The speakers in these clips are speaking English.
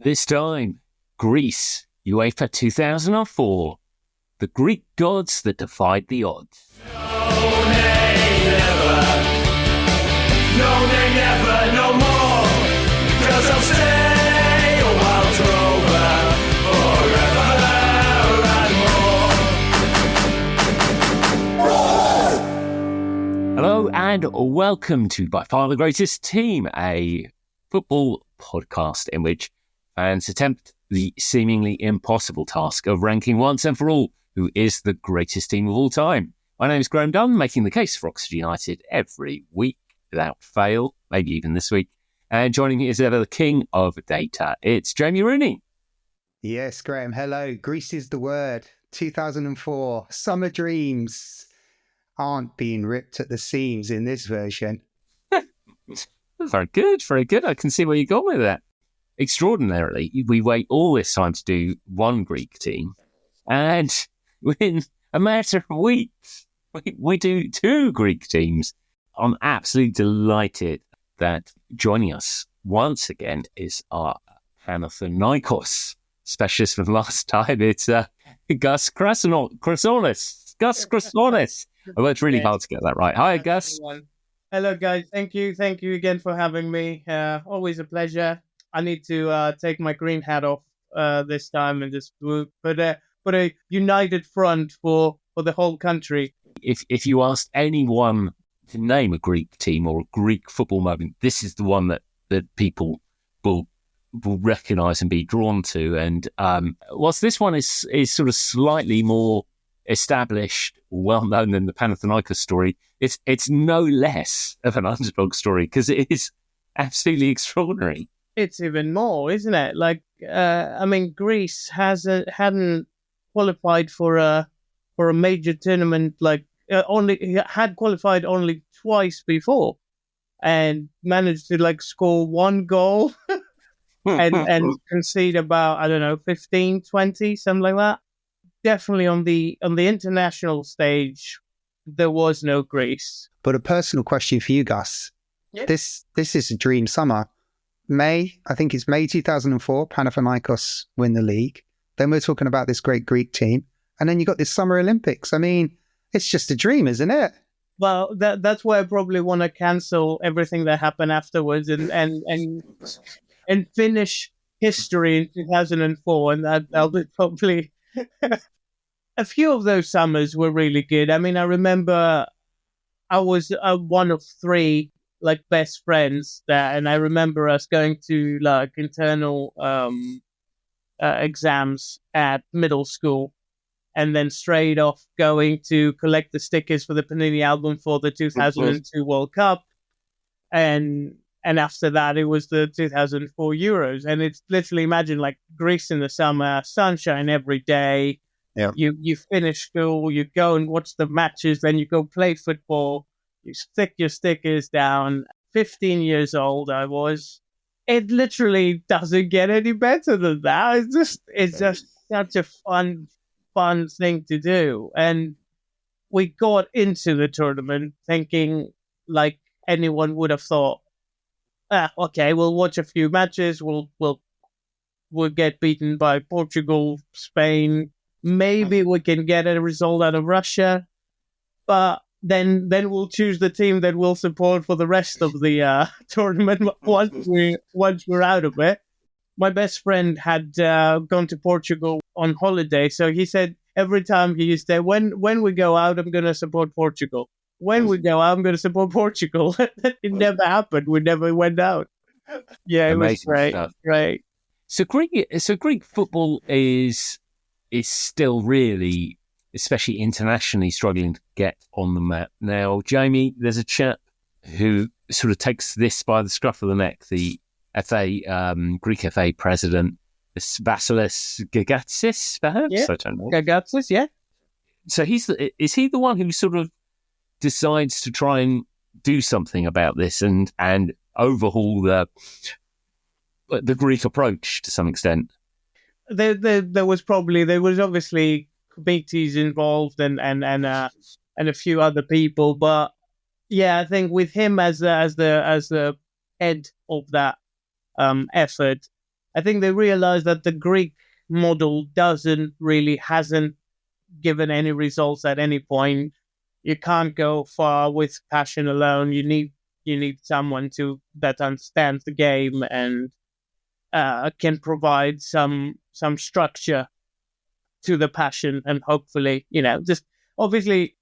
This time, Greece, UEFA 2004. The Greek gods that defied the odds. No, nay, never. No, nay, never, no more. 'Cause I'll stay a wild rover forever and more. Hello and welcome to By Far the Greatest Team, a football podcast in which fans attempt the seemingly impossible task of ranking once and for all who is the greatest team of all time. My name is Graham Dunn, making the case for Oxford United every week without fail, maybe even this week. And joining me as ever, the king of data, it's Jamie Rooney. Yes, Graham, hello. Greece is the word. 2004, summer dreams aren't being ripped at the seams in this version. Very good, very good. I can see where you got with that. Extraordinarily, we wait all this time to do one Greek team, and within a matter of weeks, we do two Greek teams. I'm absolutely delighted that joining us once again is our Panathinaikos specialist from last time. It's Gus Krasonis. Gus Krasonis. I worked really hard to get that right. Hi, Gus. Everyone. Hello, guys. Thank you again for having me. Always a pleasure. I need to take my green hat off this time and just put a united front for the whole country. If you asked anyone to name a Greek team or a Greek football moment, this is the one that people will recognise and be drawn to. And whilst this one is sort of slightly more established, well-known than the Panathinaikos story, it's no less of an underdog story because it is absolutely extraordinary. It's even more, isn't it? Like, Greece hadn't qualified for a major tournament. Like, had qualified only twice before, and managed to score one goal and concede about 15, 20, something like that. Definitely on the international stage, there was no Greece. But a personal question for you, Gus. Yeah. This is a dream summer. I think it's May 2004, Panathinaikos win the league. Then we're talking about this great Greek team. And then you got this Summer Olympics. I mean, it's just a dream, isn't it? Well, that's why I probably want to cancel everything that happened afterwards and finish history in 2004. And that'll be probably... A few of those summers were really good. I mean, I remember I was one of three best friends there, and I remember us going to internal exams at middle school, and then straight off going to collect the stickers for the Panini album for the 2002 World Cup, and after that it was the 2004 Euros, and it's literally imagine Greece in the summer, sunshine every day. Yeah. You finish school, you go and watch the matches, then you go play football. You stick your stickers down. 15 years old I was. It literally doesn't get any better than that. It's just such a fun thing to do. And we got into the tournament thinking anyone would have thought, okay, we'll watch a few matches. We'll get beaten by Portugal, Spain. Maybe we can get a result out of Russia. But then we'll choose the team that we'll support for the rest of the tournament once we're out of it. My best friend had gone to Portugal on holiday, so he said every time he used to say, when we go out, I'm going to support Portugal. When we go out, I'm going to support Portugal. It never happened. We never went out. Yeah, it Amazing was great. stuff. Great. So Greek football is still really, especially internationally, struggling to get on the map. Now, Jamie, there's a chap who sort of takes this by the scruff of the neck, the FA, Greek FA president, Vasilis Gagatsis, perhaps? Yeah. I don't know. Gagatsis, yeah. So is he the one who sort of decides to try and do something about this and overhaul the Greek approach to some extent? There was obviously committees involved and a few other people, but yeah, I think with him as the head of that effort, I think they realized that the Greek model hasn't given any results at any point. You can't go far with passion alone. You need someone that understands the game and can provide some structure to the passion, and hopefully, just obviously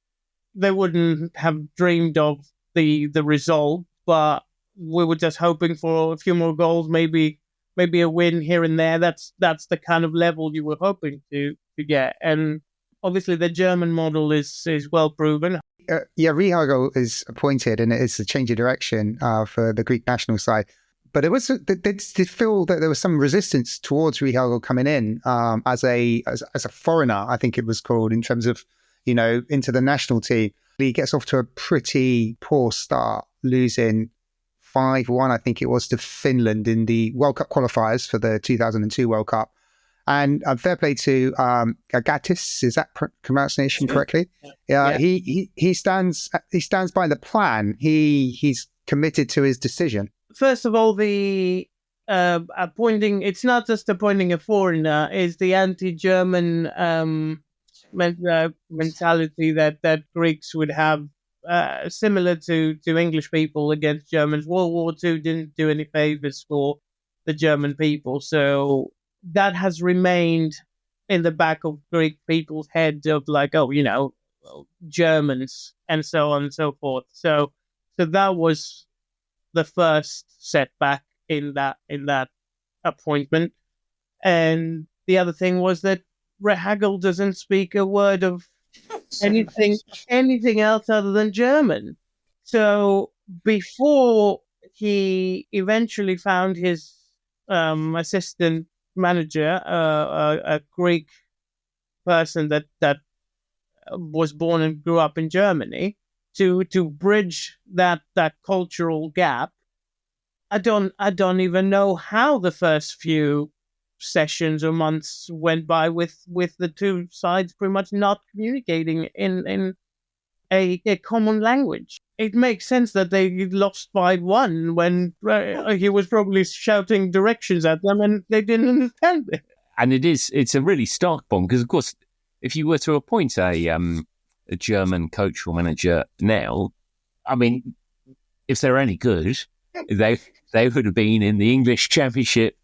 they wouldn't have dreamed of the result, but we were just hoping for a few more goals, maybe a win here and there. That's the kind of level you were hoping to get, and obviously the German model is well proven. Rehhagel is appointed, and it's a change of direction for the Greek national side. But it was they did feel that there was some resistance towards Rehhagel coming in as a foreigner, I think it was called, in terms of into the national team. He gets off to a pretty poor start, losing 5-1, I think it was, to Finland in the World Cup qualifiers for the 2002 World Cup. And fair play to Agatis, is that pronunciation correctly? Yeah. He stands by the plan. He's committed to his decision. First of all, the appointing, it's not just appointing a foreigner, it's the anti-German mentality that Greeks would have, similar to English people against Germans. World War II didn't do any favors for the German people. So that has remained in the back of Greek people's heads of like, Germans and so on and so forth. So that was the first setback in that appointment. And the other thing was that Rehhagel doesn't speak a word of anything else other than German. So before he eventually found his assistant manager, a Greek person that was born and grew up in Germany, to bridge that cultural gap, I don't even know how the first few sessions or months went by with the two sides pretty much not communicating in a common language. It makes sense that they lost 5-1 when he was probably shouting directions at them and they didn't understand it. And it's a really stark bomb because, of course, if you were to appoint a German coach or manager now, I mean, if they're any good, they would have been in the English Championship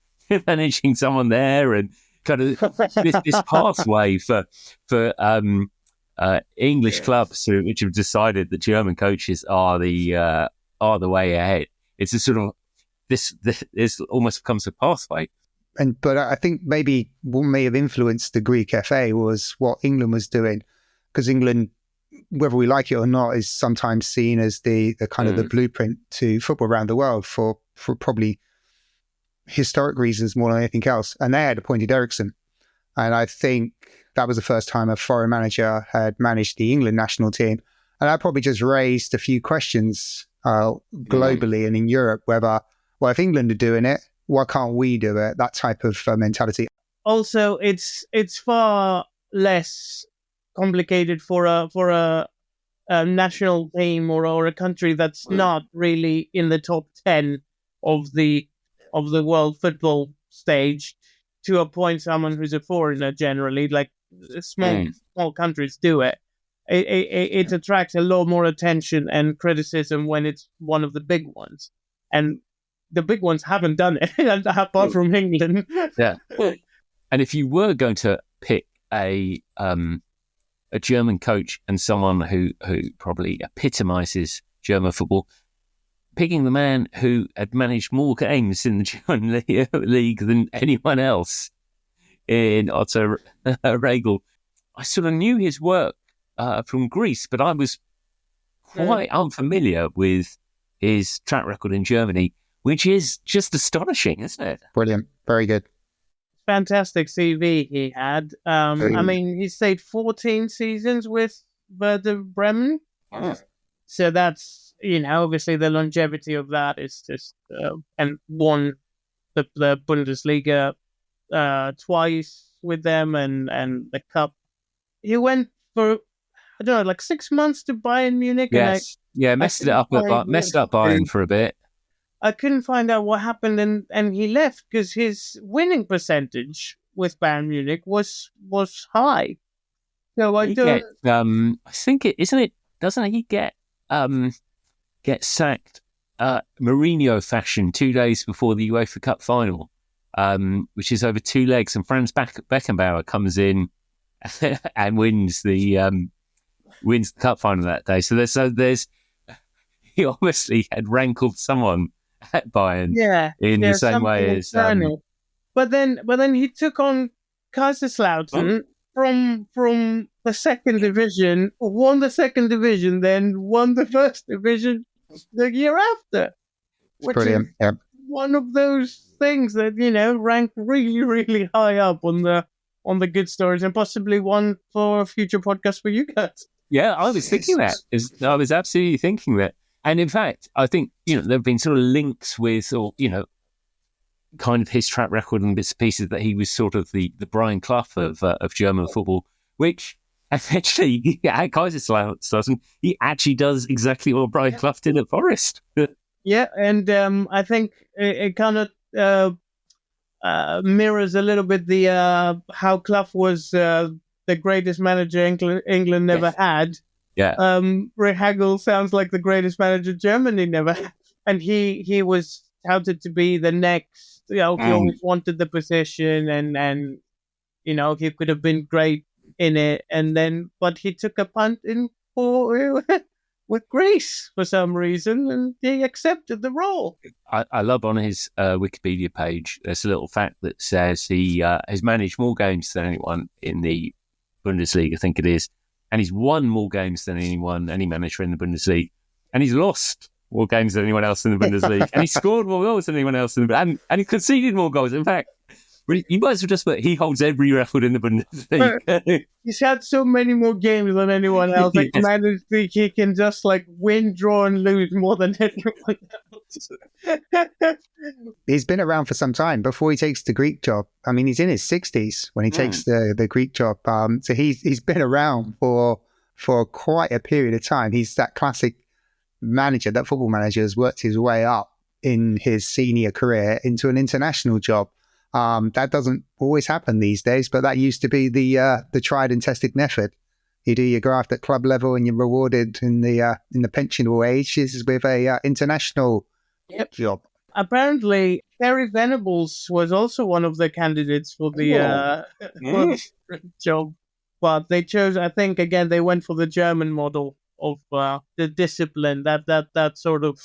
managing someone there, and kind of this pathway for English clubs which have decided that German coaches are the way ahead. It's a sort of this almost becomes a pathway. But I think maybe what may have influenced the Greek FA was what England was doing, because England, whether we like it or not, is sometimes seen as the kind of the blueprint to football around the world for probably historic reasons more than anything else. And they had appointed Eriksson. And I think that was the first time a foreign manager had managed the England national team. And that probably just raised a few questions globally and in Europe, whether, well, if England are doing it, why can't we do it? That type of mentality. Also, it's far less complicated for a national team or a country that's not really in the top 10 of the world football stage to appoint someone who's a foreigner. Generally, like small countries do it. It attracts a lot more attention and criticism when it's one of the big ones, and the big ones haven't done it apart from England. Yeah. And if you were going to pick a German coach and someone who probably epitomizes German football, picking the man who had managed more games in the German league than anyone else in Otto Rehhagel. I sort of knew his work from Greece, but I was quite unfamiliar with his track record in Germany, which is just astonishing, isn't it? Brilliant. Very good. Fantastic CV he had. I mean, he stayed 14 seasons with Werder Bremen. So that's, obviously the longevity of that is just, and won the Bundesliga twice with them and the cup. He went for, I don't know, like 6 months to Bayern Munich. Yes. Messed up Bayern for a bit. I couldn't find out what happened, and he left because his winning percentage with Bayern Munich was high. So I don't. I think isn't it? Doesn't he get sacked Mourinho fashion 2 days before the UEFA Cup final, which is over 2 legs, and Franz Beckenbauer comes in and wins the cup final that day. So there's he obviously had rankled someone at Bayern, in the same way as. But then he took on Kaiserslautern from the second division, won the second division, then won the first division the year after. Which Brilliant. Is one of those things that, rank really, really high up on the good stories, and possibly one for a future podcast for you guys. Yeah, I was thinking that. I was absolutely thinking that. And in fact, I think, there have been sort of links with, or, kind of his track record and bits and pieces that he was sort of the Brian Clough of German football, which actually, at Kaiserslautern, he actually does exactly what Brian Clough did at Forest. Yeah, and I think it kind of mirrors a little bit the how Clough was the greatest manager England never had. Yeah. Rehhagel sounds like the greatest manager Germany never had. And he was touted to be the next, he always wanted the position, and he could have been great in it, but he took a punt in with Greece for some reason, and he accepted the role. I love on his Wikipedia page, there's a little fact that says he has managed more games than anyone in the Bundesliga, I think it is, and he's won more games than any manager in the Bundesliga, and he's lost more games than anyone else in the Bundesliga, and he scored more goals than anyone else in the and he conceded more goals. In fact, you might as well just put he holds every record in the Bundesliga. He's had so many more games than anyone else. Like, he can just win, draw, and lose more than anyone else. He's been around for some time before he takes the Greek job. I mean, he's in his 60s when he takes the Greek job. So he's been around for quite a period of time. He's that classic manager, that football manager has worked his way up in his senior career into an international job. That doesn't always happen these days, but that used to be the tried and tested method. You do your graft at club level, and you're rewarded in the pensionable age. This is with a international job. Apparently, Terry Venables was also one of the candidates for the job, but they chose. I think again they went for the German model of the discipline, that sort of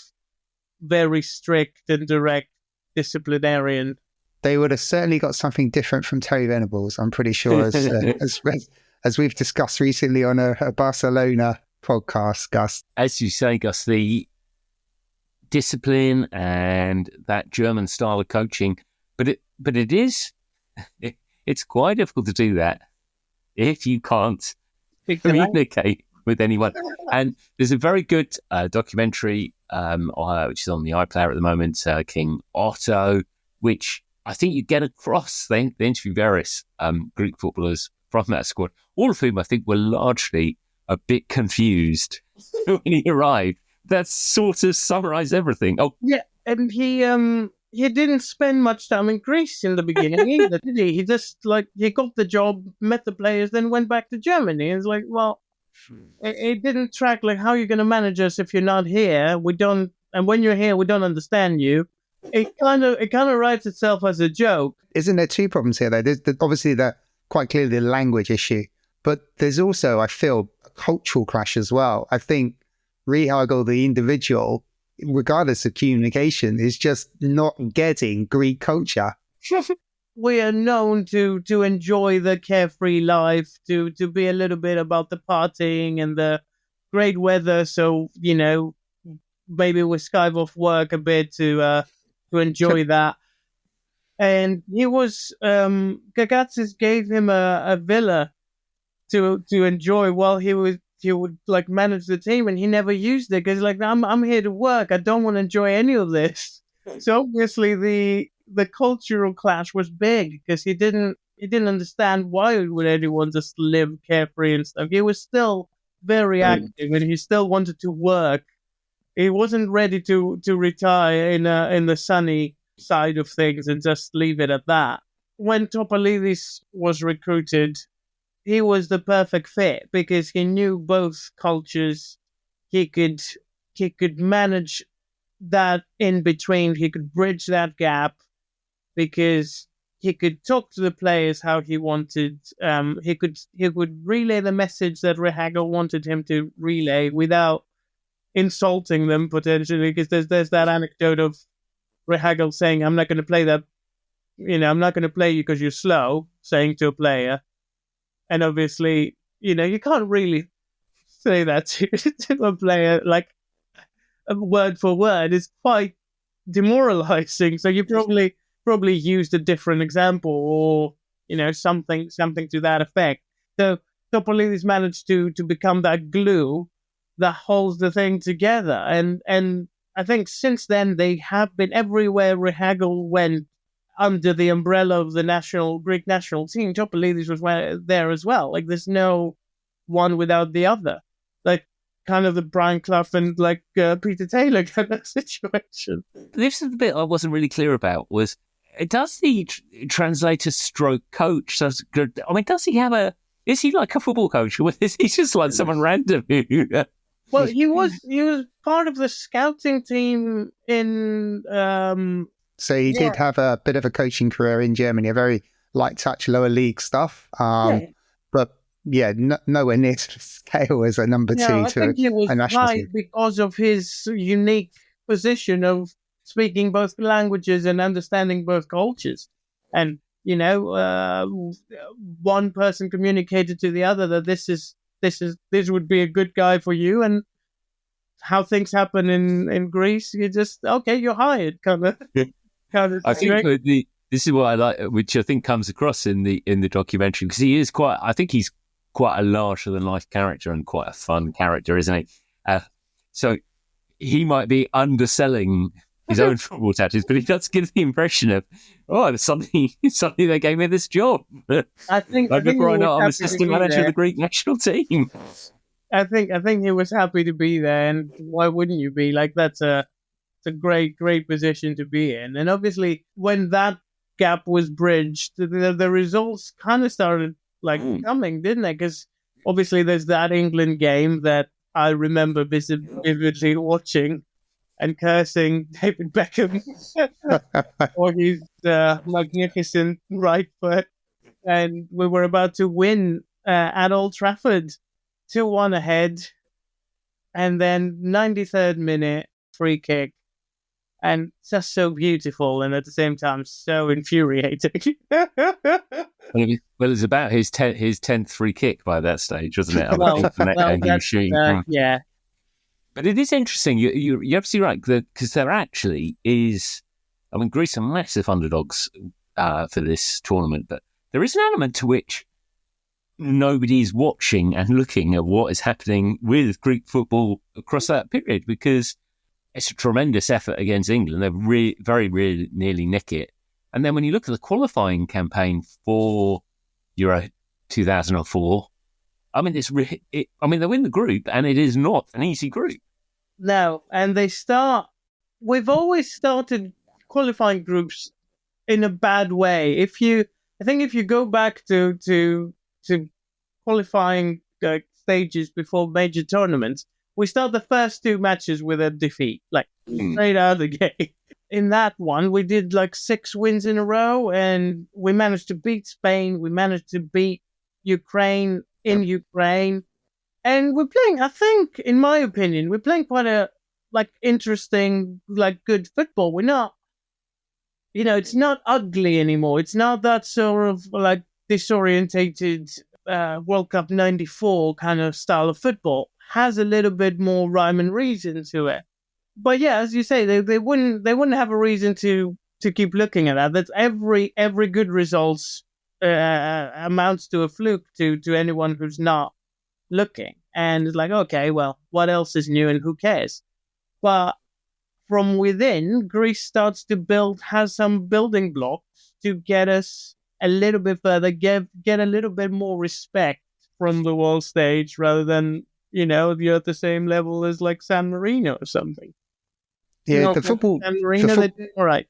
very strict and direct disciplinarian. They would have certainly got something different from Terry Venables, I'm pretty sure, as we've discussed recently on a Barcelona podcast, Gus. As you say, Gus, the discipline and that German style of coaching, but it's quite difficult to do that if you can't communicate with anyone. And there's a very good documentary which is on the iPlayer at the moment, King Otto, which I think you get across. They interview various Greek footballers from that squad, all of whom I think were largely a bit confused when he arrived. That sort of summarised everything. Oh, yeah, and he didn't spend much time in Greece in the beginning either, did he? He just he got the job, met the players, then went back to Germany. It's well, it didn't track how you're going to manage us if you're not here. We don't, and when you're here, we don't understand you. It kind of writes itself as a joke. Isn't there two problems here though? There's obviously quite clearly the language issue, but there's also, I feel, a cultural clash as well. I think Rehhagel, the individual, regardless of communication, is just not getting Greek culture. We are known to enjoy the carefree life, to be a little bit about the partying and the great weather. So, maybe we skive off work a bit to enjoy that. And he was, Gagatsis gave him a villa to enjoy while he would manage the team, and he never used it because I'm here to work. I don't want to enjoy any of this. So obviously the cultural clash was big because he didn't understand why would anyone just live carefree and stuff. He was still very active and he still wanted to work. He wasn't ready to retire in the sunny side of things and just leave it at that. When Topalidis was recruited, he was the perfect fit because he knew both cultures. He could manage that in between. He could bridge that gap because he could talk to the players how he wanted. He could relay the message that Rehhagel wanted him to relay without insulting them potentially. Because there's that anecdote of Rehhagel saying, "I'm not going to play that. I'm not going to play you because you're slow," saying to a player. And obviously, you can't really say that to a player like word for word. It's quite demoralizing. So you probably used a different example or something to that effect. So Topalidis managed to become that glue that holds the thing together. And I think since then they have been everywhere Rehhagel went under the umbrella of the Greek national team. Topalidis was there as well. Like there's no one without the other. Like kind of the Brian Clough and like Peter Taylor kind of situation. This is the bit I wasn't really clear about. Was does the translator stroke coach? Does he have is he like a football coach, or is he just like someone random? Well, he was part of the scouting team in. So he did have a bit of a coaching career in Germany, a very light touch, lower league stuff. But nowhere near to scale as a number two I to think he was a national team. because of his unique position of speaking both languages and understanding both cultures. And, one person communicated to the other that this would be a good guy for you. And how things happen in Greece, you just, okay, you're hired kind of. I think this is what I like, which I think comes across in the documentary, because he's quite a larger than life character and quite a fun character, isn't he? So he might be underselling his own football tactics, but he does give the impression of, suddenly they gave me this job. I think before I know, I'm assistant manager of the Greek national team. I think he was happy to be there, and why wouldn't you be? Like that's a great position to be in. And obviously, when that gap was bridged, the results kind of started coming, didn't they? Because obviously, there's that England game that I remember vividly watching and cursing David Beckham for his magnificent right foot. And we were about to win at Old Trafford, 2-1 ahead. And then 93rd minute, free kick. And just so beautiful and at the same time so infuriating. Well, it's about his 10th free kick by that stage, wasn't it? Yeah. But it is interesting. You're absolutely right, because there actually is. I mean, Greece are massive underdogs for this tournament, but there is an element to which nobody's watching and looking at what is happening with Greek football across that period, because it's a tremendous effort against England. They very nearly nick it. And then when you look at the qualifying campaign for Euro 2004, I mean, they win the group, and it is not an easy group. No, and we've always started qualifying groups in a bad way. I think if you go back to qualifying stages before major tournaments, we start the first two matches with a defeat, straight out of the gate. In that one, we did 6 wins in a row, and we managed to beat Spain. We managed to beat Ukraine in Ukraine. And we're playing, I think, in my opinion, we're playing quite a, interesting, good football. We're not, it's not ugly anymore. It's not that sort of, disorientated World Cup 94 kind of style of football. Has a little bit more rhyme and reason to it. But yeah, as you say, they wouldn't have a reason to keep looking at that. That's every good results amounts to a fluke to anyone who's not looking. And it's okay, well, what else is new and who cares? But from within, Greece starts to has some building blocks to get us a little bit further, get a little bit more respect from the world stage rather than you're at the same level as like San Marino or something. Yeah, the football. San Marino, they're doing all right.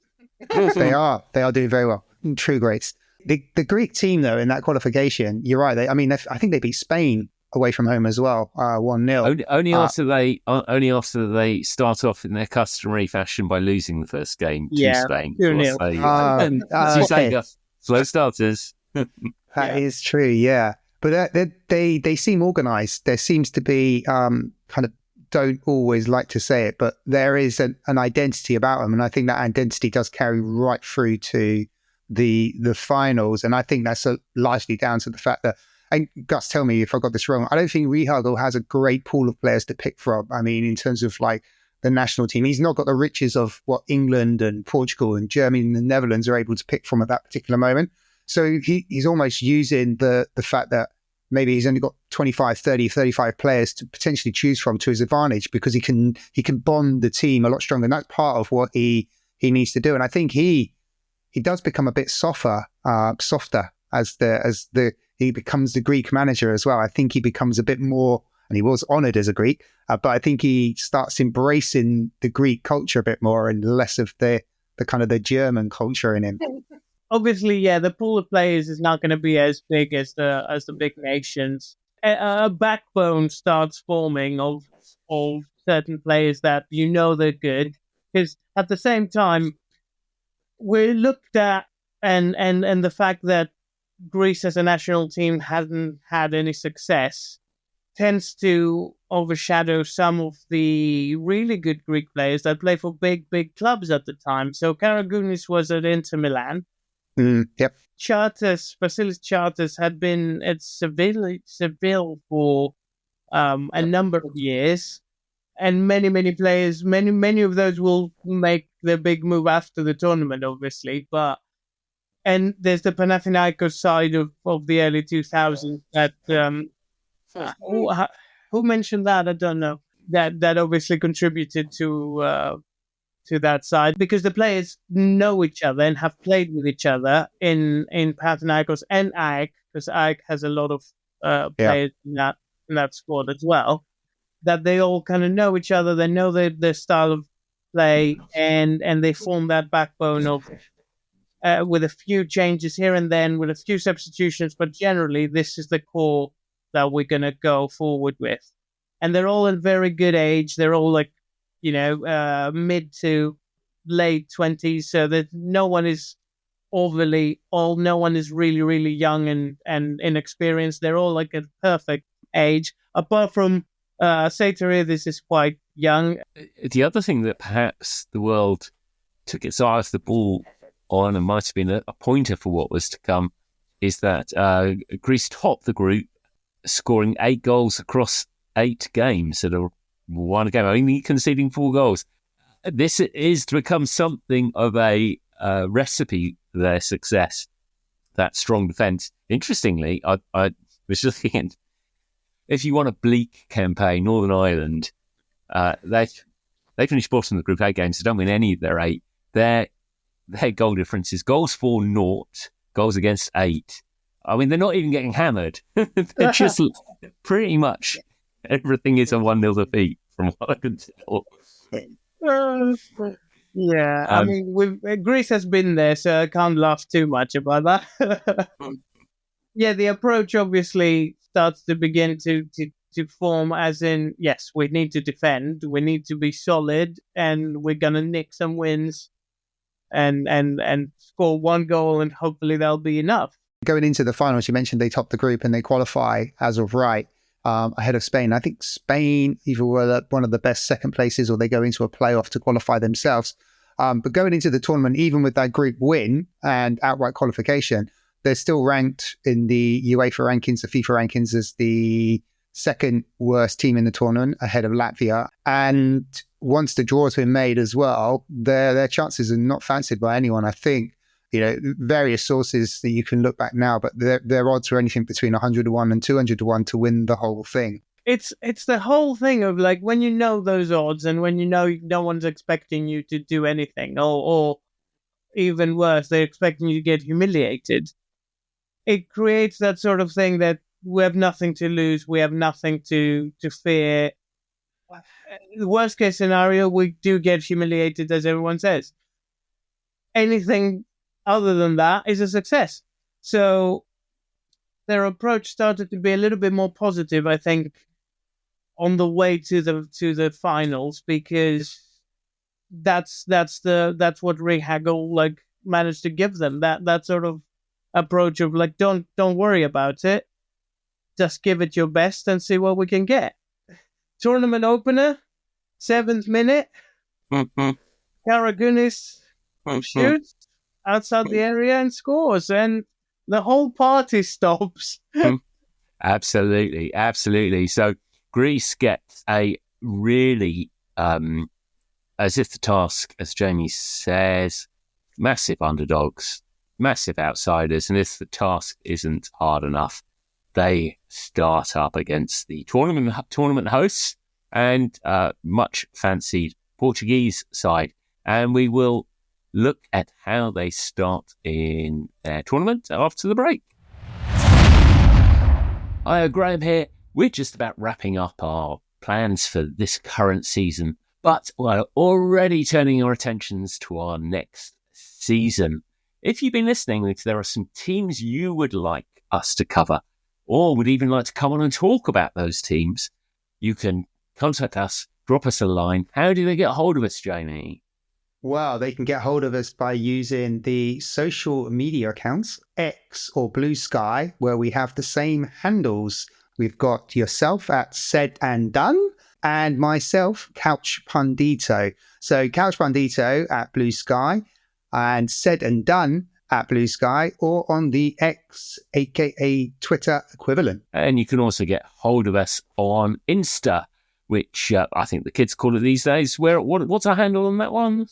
They are doing very well. True greats. The Greek team, though, in that qualification, you're right. I think they beat Spain away from home as well, 1-0. Only after they start off in their customary fashion by losing the first game to Spain. 2-0. Slow starters. That is true, yeah. But they seem organised. There seems to be kind of, don't always like to say it, but there is an identity about them, and I think that identity does carry right through to the finals. And I think that's largely down to the fact that, and Gus, tell me if I got this wrong, I don't think Rehhagel has a great pool of players to pick from. I mean, in terms of like the national team, he's not got the riches of what England and Portugal and Germany and the Netherlands are able to pick from at that particular moment. So he's almost using the fact that maybe he's only got 25, 30, 35 players to potentially choose from to his advantage, because he can bond the team a lot stronger. And that's part of what he needs to do. And I think he does become a bit softer as he becomes the Greek manager as well. I think he becomes a bit more, and he was honoured as a Greek, but I think he starts embracing the Greek culture a bit more and less of the kind of the German culture in him. Obviously, yeah, the pool of players is not going to be as big as the big nations. A backbone starts forming of certain players that they're good, because at the same time we're looked at, and the fact that Greece as a national team hasn't had any success tends to overshadow some of the really good Greek players that play for big clubs at the time. So Karagounis was at Inter Milan. Yep. Vasilis Chartas had been at Seville for a number of years, and many players, many of those will make their big move after the tournament, obviously. And there's the Panathinaikos side of the early 2000s that who mentioned that? I don't know. That obviously contributed to that side, because the players know each other and have played with each other in Panathinaikos and AEK, because AEK has a lot of players in that squad as well, that they all kind of know each other. They know their style of play, and they form that backbone of with a few changes here and then, with a few substitutions, but generally this is the core that we're going to go forward with. And they're all in very good age. They're all like, mid to late 20s, so that no one is overly old, no one is really, really young and inexperienced. They're all like a perfect age, apart from Seiterides is quite young. The other thing that perhaps the world took its eye off the ball on, and might have been a pointer for what was to come, is that Greece topped the group, scoring 8 goals across 8 games at one game, only conceding 4 goals. This is to become something of a recipe for their success, that strong defence. Interestingly, I was just thinking, if you want a bleak campaign, Northern Ireland, they finished bottom of the group 8 games, so don't win any of their 8. Their goal difference is goals for 0, goals against 8. I mean, they're not even getting hammered. They're just pretty much everything is a 1-0 defeat, from what I can tell. Yeah, I mean, Greece has been there, so I can't laugh too much about that. Yeah, the approach obviously starts to begin to form, as in, yes, we need to defend, we need to be solid, and we're going to nick some wins and score 1 goal, and hopefully that'll be enough. Going into the finals, you mentioned they topped the group and they qualify as of right ahead of Spain. I think Spain either were one of the best second places, or they go into a playoff to qualify themselves. But going into the tournament, even with that group win and outright qualification, they're still ranked in the UEFA rankings, the FIFA rankings, as the second worst team in the tournament, ahead of Latvia. And once the draw has been made as well, their chances are not fancied by anyone. I think, various sources that you can look back now, but their odds were anything between 100-1 and 200-1 to win the whole thing. It's the whole thing of, like, when you know those odds, and when you know no one's expecting you to do anything, or even worse, they're expecting you to get humiliated. It creates that sort of thing that we have nothing to lose. We have nothing to fear. The worst case scenario, we do get humiliated, as everyone says. Anything other than that is a success. So their approach started to be a little bit more positive, I think, on the way to the finals, because that's what Rehhagel managed to give them, that sort of approach of don't worry about it, just give it your best and see what we can get. Tournament opener, 7th minute, Karagunis shoots outside the area and scores, and the whole party stops. Absolutely. So Greece gets a really, as if the task, as Jamie says, massive underdogs, massive outsiders, and if the task isn't hard enough, they start up against the tournament hosts and much fancied Portuguese side, and we will look at how they start in their tournament after the break. Hi, Graham here. We're just about wrapping up our plans for this current season, but we're already turning our attentions to our next season. If you've been listening, if there are some teams you would like us to cover, or would even like to come on and talk about those teams, you can contact us, drop us a line. How do they get hold of us, Jamie? Well, they can get hold of us by using the social media accounts, X or Blue Sky, where we have the same handles. We've got yourself at Said and Dunn, and myself, Couch Pundito. So Couch Pundito at Blue Sky, and Said and Dunn at Blue Sky, or on the X, aka Twitter equivalent. And you can also get hold of us on Insta, which I think the kids call it these days. What's our handle on that one?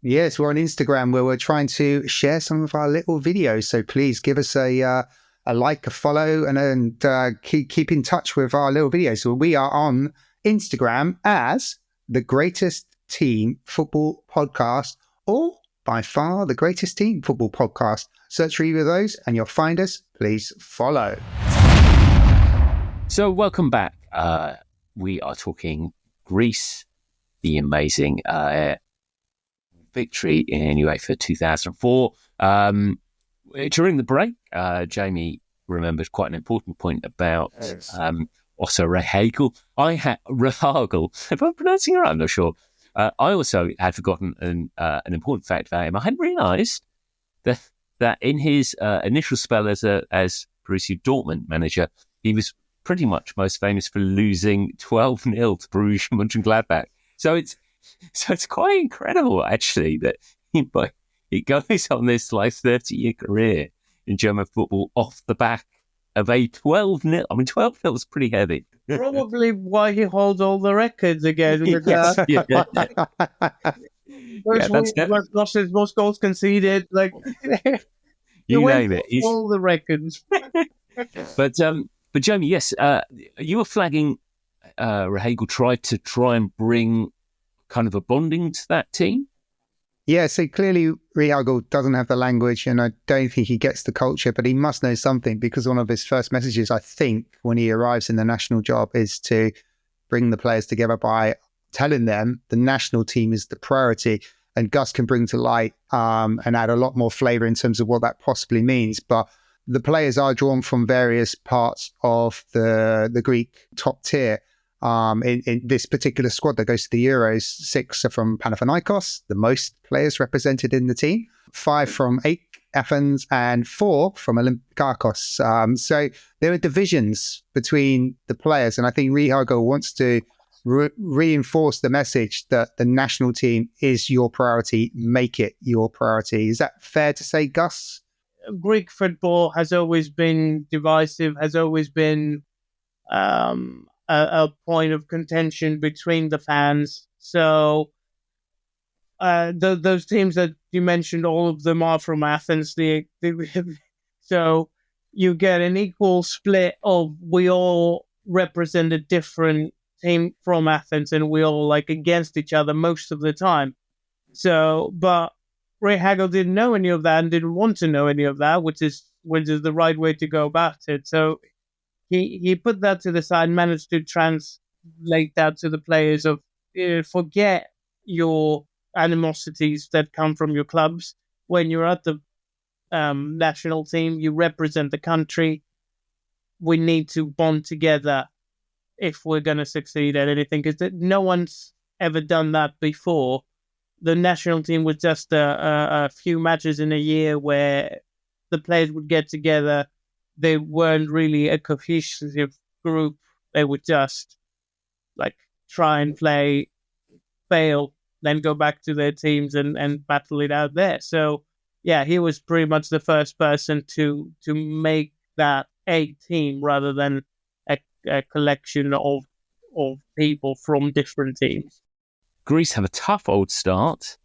Yes, we're on Instagram, where we're trying to share some of our little videos. So please give us a like, a follow, and keep in touch with our little videos. So we are on Instagram as the Greatest Team Football Podcast, or by far the Greatest Team Football Podcast. Search for either of those and you'll find us. Please follow. So welcome back. We are talking Greece, the amazing victory in UEFA 2004. During the break, Jamie remembered quite an important point about Otto Rehhagel. Rehhagel. If I'm pronouncing it right, I'm not sure. I also had forgotten an important fact about him. I hadn't realised that in his initial spell as Borussia Dortmund manager, he was pretty much most famous for losing 12-0 to Borussia Mönchengladbach. So it's quite incredible, actually, that he goes on this 30-year career in German football off the back of a 12-0. I mean, 12-0 is pretty heavy. Probably why he holds all the records again. With, most losses, most goals conceded. You name it. All the records. But Jamie, yes, you were flagging Rehhagel tried to try and bring kind of a bonding to that team. Yeah, so clearly Rehhagel doesn't have the language, and I don't think he gets the culture, but he must know something, because one of his first messages, I think, when he arrives in the national job is to bring the players together by telling them the national team is the priority. And Gus can bring to light and add a lot more flavour in terms of what that possibly means. But the players are drawn from various parts of the Greek top tier. In this particular squad that goes to the Euros, 6 are from Panathinaikos, the most players represented in the team, 5 from Athens, and 4 from Olympiakos. So there are divisions between the players, and I think Rehhagel wants to reinforce the message that the national team is your priority. Make it your priority. Is that fair to say, Gus? Greek football has always been divisive, has always been a point of contention between the fans. So those teams that you mentioned, all of them are from Athens. So you get an equal split of, we all represent a different team from Athens, and we all against each other most of the time. So, but Rehhagel didn't know any of that and didn't want to know any of that, which is the right way to go about it. So he put that to the side, managed to translate that to the players of forget your animosities that come from your clubs. When you're at the national team, you represent the country. We need to bond together if we're going to succeed at anything, because no one's ever done that before. The national team was just a few matches in a year where the players would get together. They weren't really a cohesive group. They would just try and play, fail, then go back to their teams and battle it out there. So yeah, he was pretty much the first person to make that a team rather than a collection of people from different teams. Greece have a tough old start.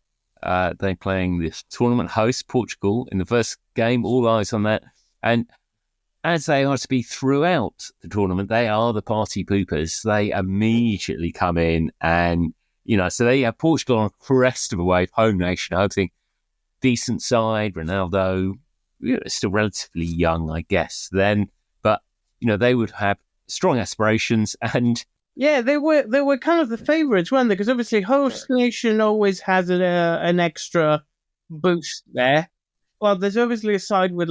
They're playing this tournament host, Portugal, in the first game, all eyes on that. And as they are to be throughout the tournament, they are the party poopers. They immediately come in and, so they have Portugal on a crest of a wave, home nation, hoping decent side, Ronaldo, still relatively young, I guess, then. But, they would have strong aspirations and... Yeah, they were kind of the favourites, weren't they? Because obviously host nation always has an extra boost there. Well, there's obviously a side with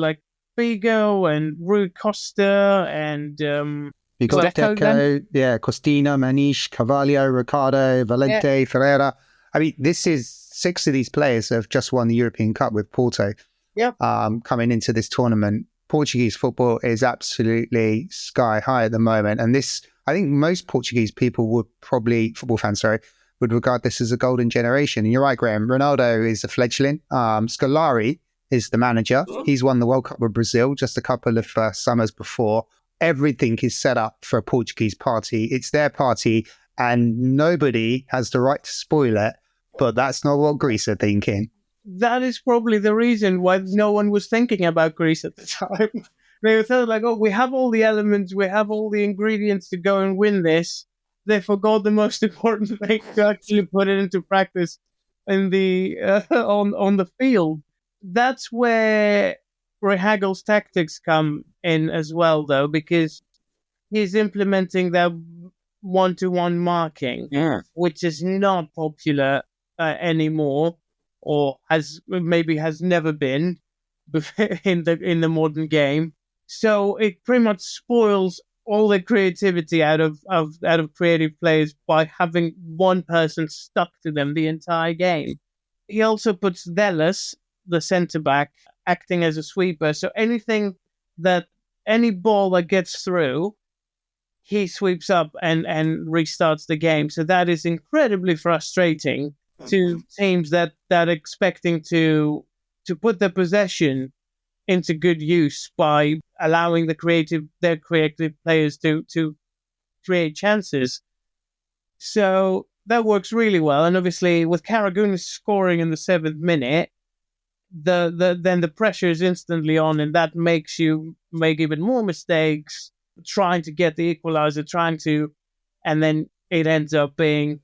Figo and Rui Costa and you got Deco, Costina, Maniche, Carvalho, Ricardo, Valente, Ferreira. I mean, this is 6 of these players have just won the European Cup with Porto. Yep. Coming into this tournament, Portuguese football is absolutely sky high at the moment, and this. I think most Portuguese people football fans, would regard this as a golden generation. And you're right, Graham. Ronaldo is a fledgling. Scolari is the manager. He's won the World Cup with Brazil just a couple of summers before. Everything is set up for a Portuguese party. It's their party, and nobody has the right to spoil it. But that's not what Greece are thinking. That is probably the reason why no one was thinking about Greece at the time. They were thought we have all the elements, we have all the ingredients to go and win this. They forgot the most important thing to actually put it into practice in the on the field. That's where Rehhagel's tactics come in as well, though, because he's implementing that one-to-one marking, which is not popular anymore, or has never been in the modern game. So it pretty much spoils all the creativity out of creative players by having one person stuck to them the entire game. He also puts Velas, the centre-back, acting as a sweeper. So any ball that gets through, he sweeps up and restarts the game. So that is incredibly frustrating to teams that are expecting to put their possession into good use by allowing their creative players to create chances. So that works really well. And obviously with Karagounis scoring in the 7th minute, then the pressure is instantly on, and that makes you make even more mistakes trying to get the equaliser, and then it ends up being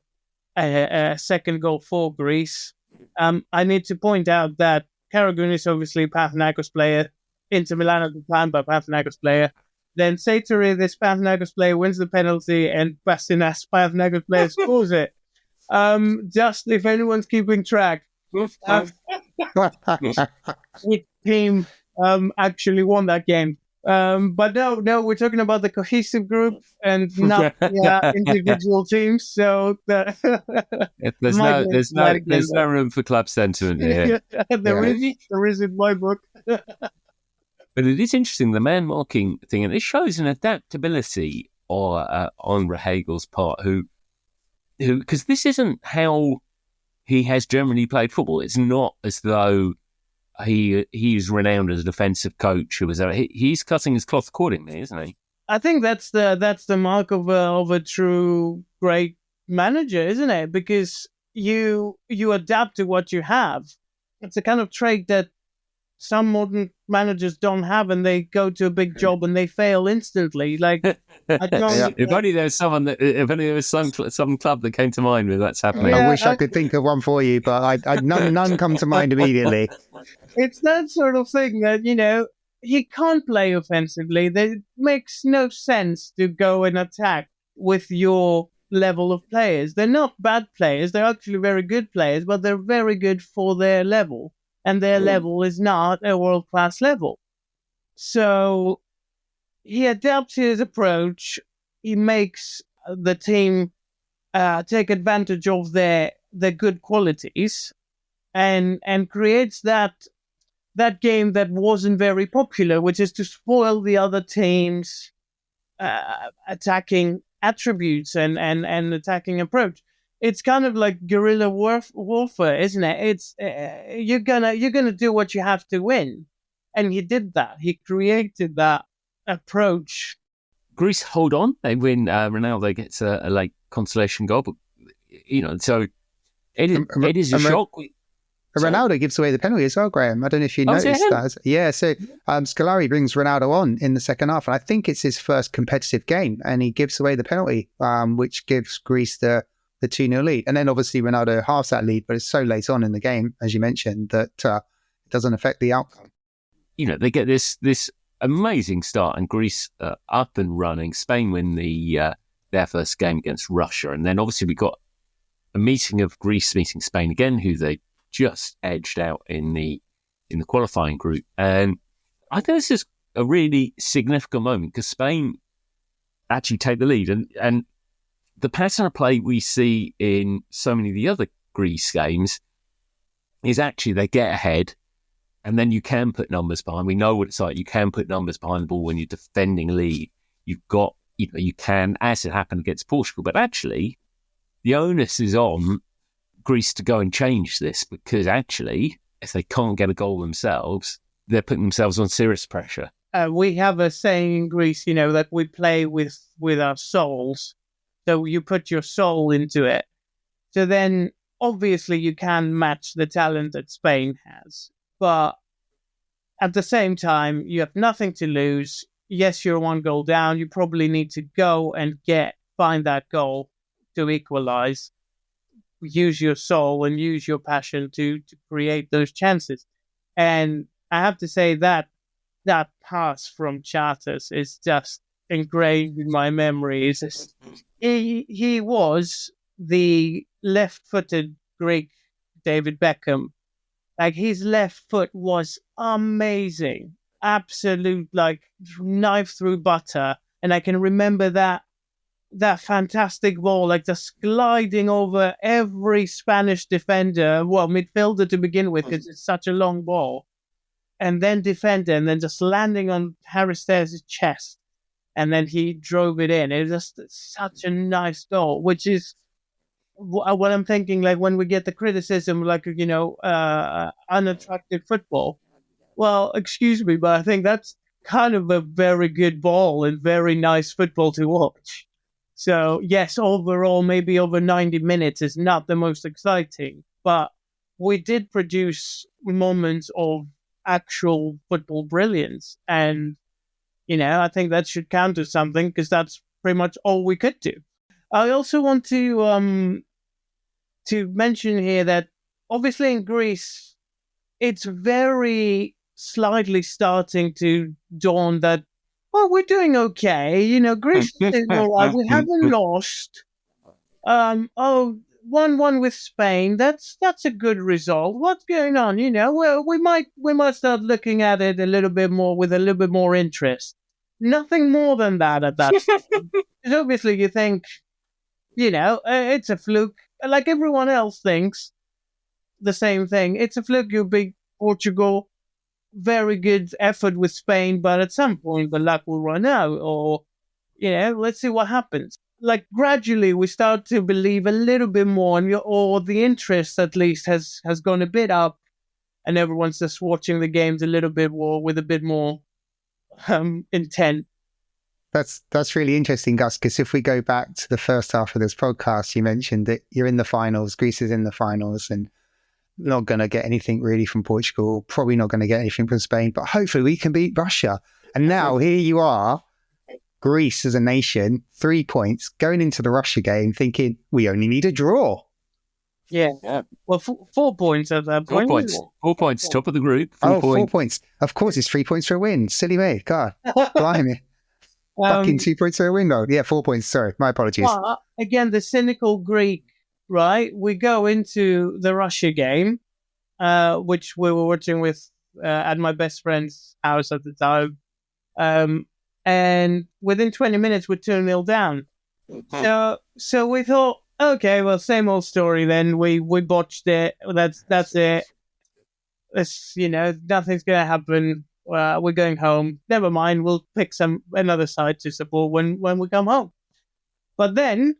a second goal for Greece. I need to point out that Karagounis, obviously Panathinaikos player, Inter Milan at the time, but Panathinaikos player. Then Seitori, this Panathinaikos player, wins the penalty, and Bastinas, Panathinaikos player, scores it. Just if anyone's keeping track, which team actually won that game. But no, we're talking about the cohesive group and not individual teams. So there's no room for club sentiment here. There is in my book. But it is interesting, the man marking thing, and it shows an adaptability on Rehhagel's part, who because this isn't how he has generally played football. It's not as though he is renowned as a defensive coach who was he's cutting his cloth accordingly, isn't he? I think that's the mark of a true great manager, isn't it? Because you adapt to what you have. It's a kind of trait that some modern managers don't have, and they go to a big job and they fail instantly. Like, I don't. If only there was some club that came to mind where that's happening. I wish I could think of one for you, but none come to mind immediately. It's that sort of thing that, he can't play offensively. It makes no sense to go and attack with your level of players. They're not bad players. They're actually very good players, but they're very good for their level. And their level is not a world-class level. So he adapts his approach. He makes the team take advantage of their good qualities and creates that game that wasn't very popular, which is to spoil the other team's attacking attributes and attacking approach. It's kind of like guerrilla warfare, isn't it? It's you're gonna do what you have to win, and he did that. He created that approach. Greece hold on. They win. Ronaldo gets a late consolation goal, but so it is a shock. Ronaldo gives away the penalty as well, Graham. I don't know if you noticed that. Yeah, so Scolari brings Ronaldo on in the second half, and I think it's his first competitive game, and he gives away the penalty, which gives Greece the 2-0 lead. And then obviously Ronaldo halves that lead, but it's so late on in the game, as you mentioned, that it doesn't affect the outcome. They get this amazing start, and Greece up and running. Spain win their first game against Russia, and then obviously we got a meeting of Greece meeting Spain again, who they just edged out in the qualifying group. And I think this is a really significant moment because Spain actually take the lead, and the pattern of play we see in so many of the other Greece games is actually they get ahead and then you can put numbers behind. We know what it's like. You can put numbers behind the ball when you're defending a lead. You've got, you can, as it happened against Portugal, but actually the onus is on Greece to go and change this, because actually, if they can't get a goal themselves, they're putting themselves on serious pressure. We have a saying in Greece, that we play with our souls. So you put your soul into it. So then, obviously, you can match the talent that Spain has. But at the same time, you have nothing to lose. Yes, you're 1 goal down. You probably need to go and find that goal to equalize. Use your soul and use your passion to create those chances. And I have to say that pass from Charters is just ingrained in my memory. He was the left-footed Greek David Beckham. Like, his left foot was amazing. Absolute, knife through butter. And I can remember that fantastic ball, just gliding over every Spanish defender, midfielder to begin with, because it's such a long ball, and then defender, and then just landing on Harry Styles' chest, and then he drove it in. It was just such a nice goal, which is what I'm thinking, when we get the criticism, unattractive football. Well, excuse me, but I think that's kind of a very good ball and very nice football to watch. So, yes, overall, maybe over 90 minutes is not the most exciting, but we did produce moments of actual football brilliance. And, I think that should count as something, because that's pretty much all we could do. I also want to mention here that, obviously, in Greece, it's very slightly starting to dawn that, we're doing okay. Greece is doing all right. We haven't lost. 1-1 with Spain. That's a good result. What's going on? We might start looking at it a little bit more with a little bit more interest. Nothing more than that at that time. Because obviously you think, it's a fluke. Like everyone else thinks the same thing. It's a fluke. You beat Portugal. Very good effort with Spain, but at some point the luck will run out, or, let's see what happens. Gradually we start to believe a little bit more, or the interest at least has gone a bit up, and everyone's just watching the games a little bit more with a bit more intent. That's really interesting, Gus, because if we go back to the first half of this podcast, you mentioned that you're in the finals, Greece is in the finals, and not going to get anything really from Portugal, probably not going to get anything from Spain, but hopefully we can beat Russia. And now here you are, Greece as a nation, 3 points, going into the Russia game thinking we only need a draw. Yeah. Yeah. Well, 4 points at that 4 point. points. 4 points. Top of the group. 4 4 points. points. Of course, it's 3 points for a win. Silly me. God, blimey. Fucking 2 points for a win, though. Yeah, 4 points. Sorry, my apologies. But again, the cynical Greek, right? We go into the Russia game, which we were watching with at my best friend's house at the time. And within 20 minutes, we're 2-0 down. So we thought, okay, well, same old story then. We botched it. That's it. It's, nothing's going to happen. We're going home. Never mind. We'll pick another side to support when we come home. But then,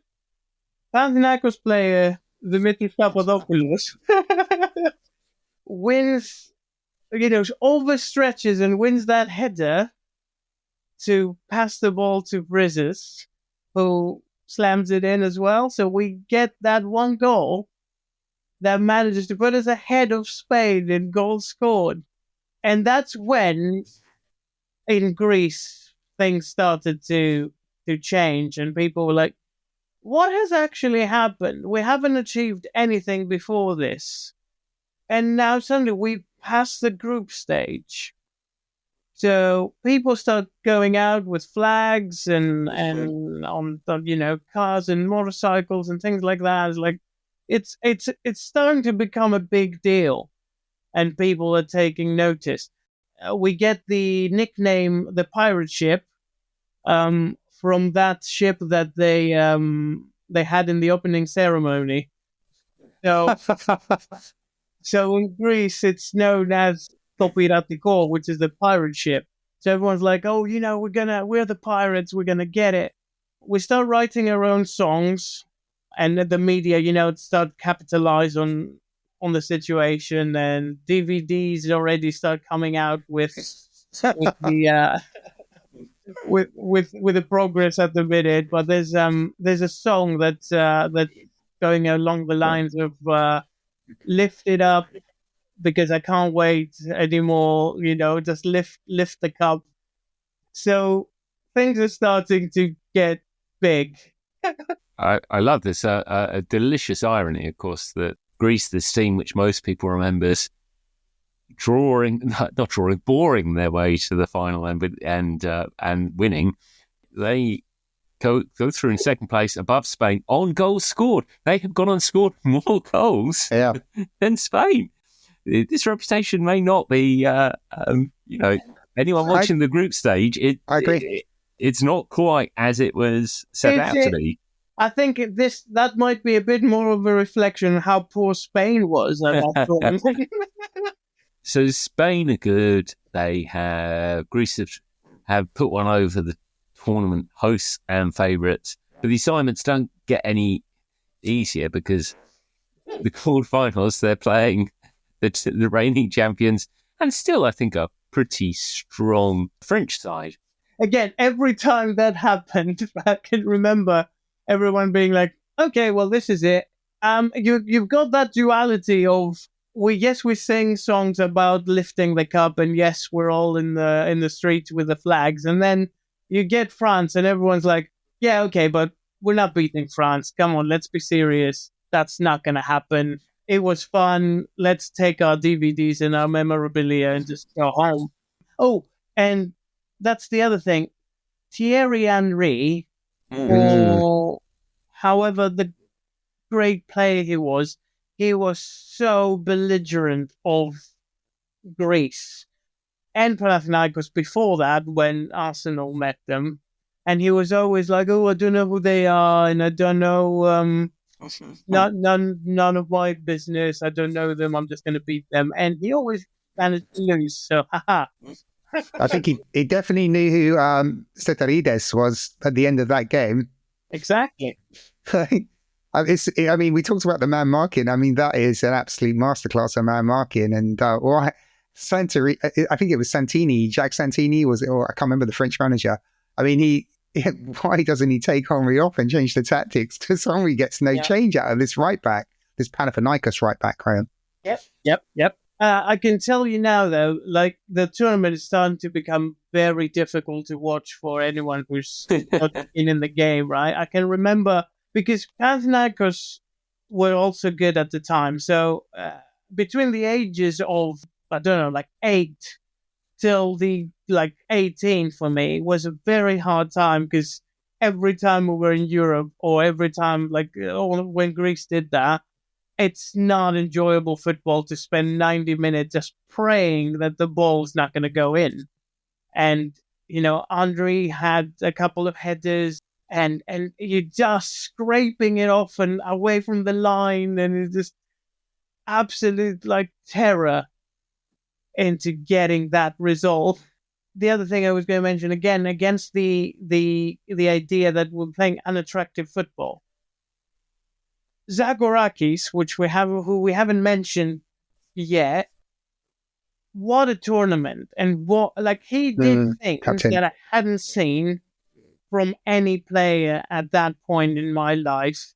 Panathinaikos player Dimitris Papadopoulos wins, overstretches and wins that header to pass the ball to Brizis, who slams it in as well. So we get that one goal that manages to put us ahead of Spain in goals scored. And that's when, in Greece, things started to change, and people were like, what has actually happened? We haven't achieved anything before this. And now suddenly we passed the group stage. So people start going out with flags and on cars and motorcycles and things like that. It's like it's starting to become a big deal, and people are taking notice. We get the nickname the pirate ship from that ship that they had in the opening ceremony. So in Greece, it's known as Topiratiko, which is the pirate ship. So everyone's like, oh, we're the pirates, we're gonna get it. We start writing our own songs, and the media, start capitalize on the situation, and DVDs already start coming out with the with the progress at the minute. But there's a song that's going along the lines of lift it up because I can't wait anymore. Just lift the cup. So things are starting to get big. I love this. A delicious irony, of course, that Greece, this team which most people remembers, boring their way to the final and winning, they go through in second place above Spain on goals scored. They have gone on scored more goals than Spain. This reputation may not be, anyone watching the group stage. I agree. It's not quite as it was set out to be. I think that might be a bit more of a reflection of how poor Spain was at that point. So Spain are good. Greece have put one over the tournament hosts and favourites. But the assignments don't get any easier because the quarterfinals, they're playing the reigning champions and still, I think, a pretty strong French side. Again, every time that happened, I can remember everyone being like, okay, well, this is it. You've got that duality of, we sing songs about lifting the cup, and yes, we're all in the streets with the flags, and then you get France, and everyone's like, yeah, okay, but we're not beating France. Come on, let's be serious. That's not going to happen. It was fun. Let's take our DVDs and our memorabilia and just go home. Oh, and that's the other thing. Thierry Henry, or however the great player he was so belligerent of Greece and Panathinaikos before that when Arsenal met them. And he was always like, oh, I don't know who they are, and I don't know, none of my business. I don't know them. I'm just going to beat them. And he always managed to lose. So, haha. I think he definitely knew who Setarides was at the end of that game. Exactly. We talked about the man marking. I mean, that is an absolute masterclass of man marking. And I think it was Santini, Jacques Santini, or I can't remember the French manager. I mean, why doesn't he take Henry off and change the tactics? Because Henry gets no change out of this right back, this Panathinaikos right back, Graham. Yep. I can tell you now, though, like the tournament is starting to become very difficult to watch for anyone who's not in the game, right? I can remember because Panathinaikos were also good at the time. So between the ages of, I don't know, like 8 till the 18 for me was a very hard time, because every time we were in Europe, or every time when Greece did that, it's not enjoyable football to spend 90 minutes just praying that the ball's not going to go in. And, Andre had a couple of headers, and you're just scraping it off and away from the line, and it's just absolute terror into getting that result. The other thing I was going to mention, again, against the idea that we're playing unattractive football, Zagorakis, who we haven't mentioned yet, what a tournament, and what he did things captain. that I hadn't seen from any player at that point in my life,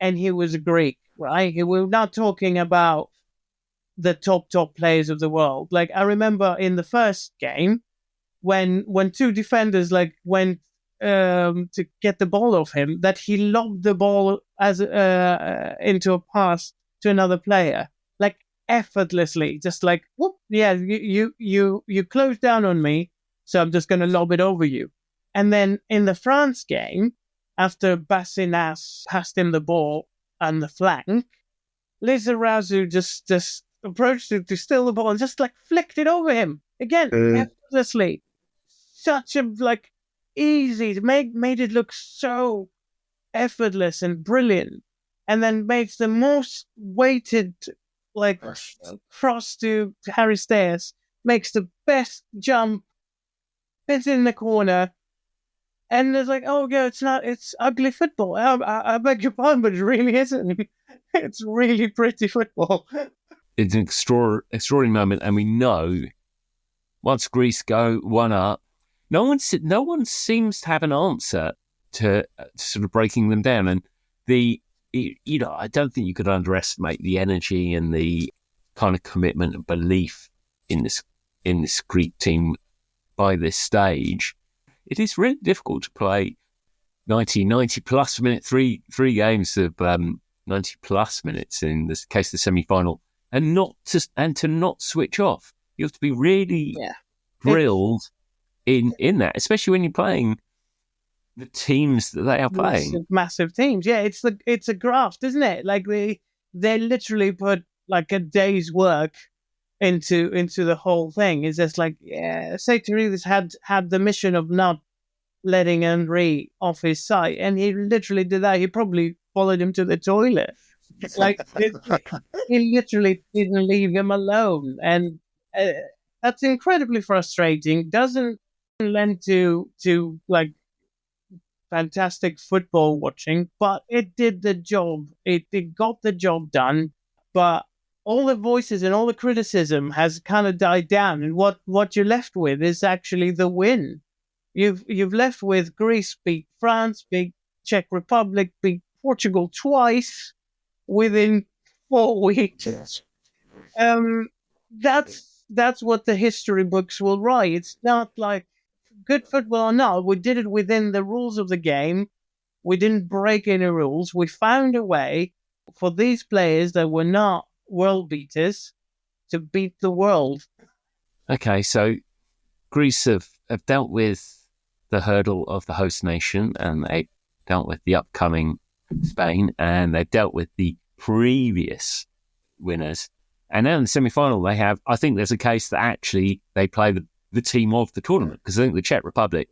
and he was a Greek, right? We're not talking about the top players of the world. I remember in the first game when two defenders went to get the ball off him, that he lobbed the ball as into a pass to another player, effortlessly, just whoop, yeah, you closed down on me, so I'm just going to lob it over you. And then in the France game, after Bassinas passed him the ball on the flank, Lizarazu just approached it to steal the ball and just flicked it over him again, effortlessly. Such a easy, made it look so effortless and brilliant, and then makes the most weighted cross to Harry Styles, makes the best jump, fits in the corner, and it's oh yeah, it's ugly football. I beg your pardon, but it really isn't. It's really pretty football. It's an extraordinary moment, and we know once Greece go 1-up, no one seems to have an answer to sort of breaking them down. And I don't think you could underestimate the energy and the kind of commitment and belief in this Greek team by this stage. It is really difficult to play 90 plus minutes, three games of 90 plus minutes in this case, the semi-final, and to not switch off. You have to be really drilled in that, especially when you're playing the teams that they are playing. Massive teams. Yeah, it's a graft, isn't it? They literally put a day's work into the whole thing. It's just Sateridis had the mission of not letting Henry off his side, and he literally did that. He probably followed him to the toilet. He literally didn't leave him alone, and that's incredibly frustrating. Doesn't lend to fantastic football watching, but it did the job. It got the job done, but all the voices and all the criticism has kind of died down, and what you're left with is actually the win. You've left with Greece beat France, beat Czech Republic, beat Portugal twice within 4 weeks. That's what the history books will write. It's not good football or not. We did it within the rules of the game. We didn't break any rules. We found a way for these players that were not world beaters to beat the world. Okay, so Greece have dealt with the hurdle of the host nation, and they dealt with the upcoming Spain, and they've dealt with the previous winners. And now in the semi-final, I think there's a case that actually they play the team of the tournament, because I think the Czech Republic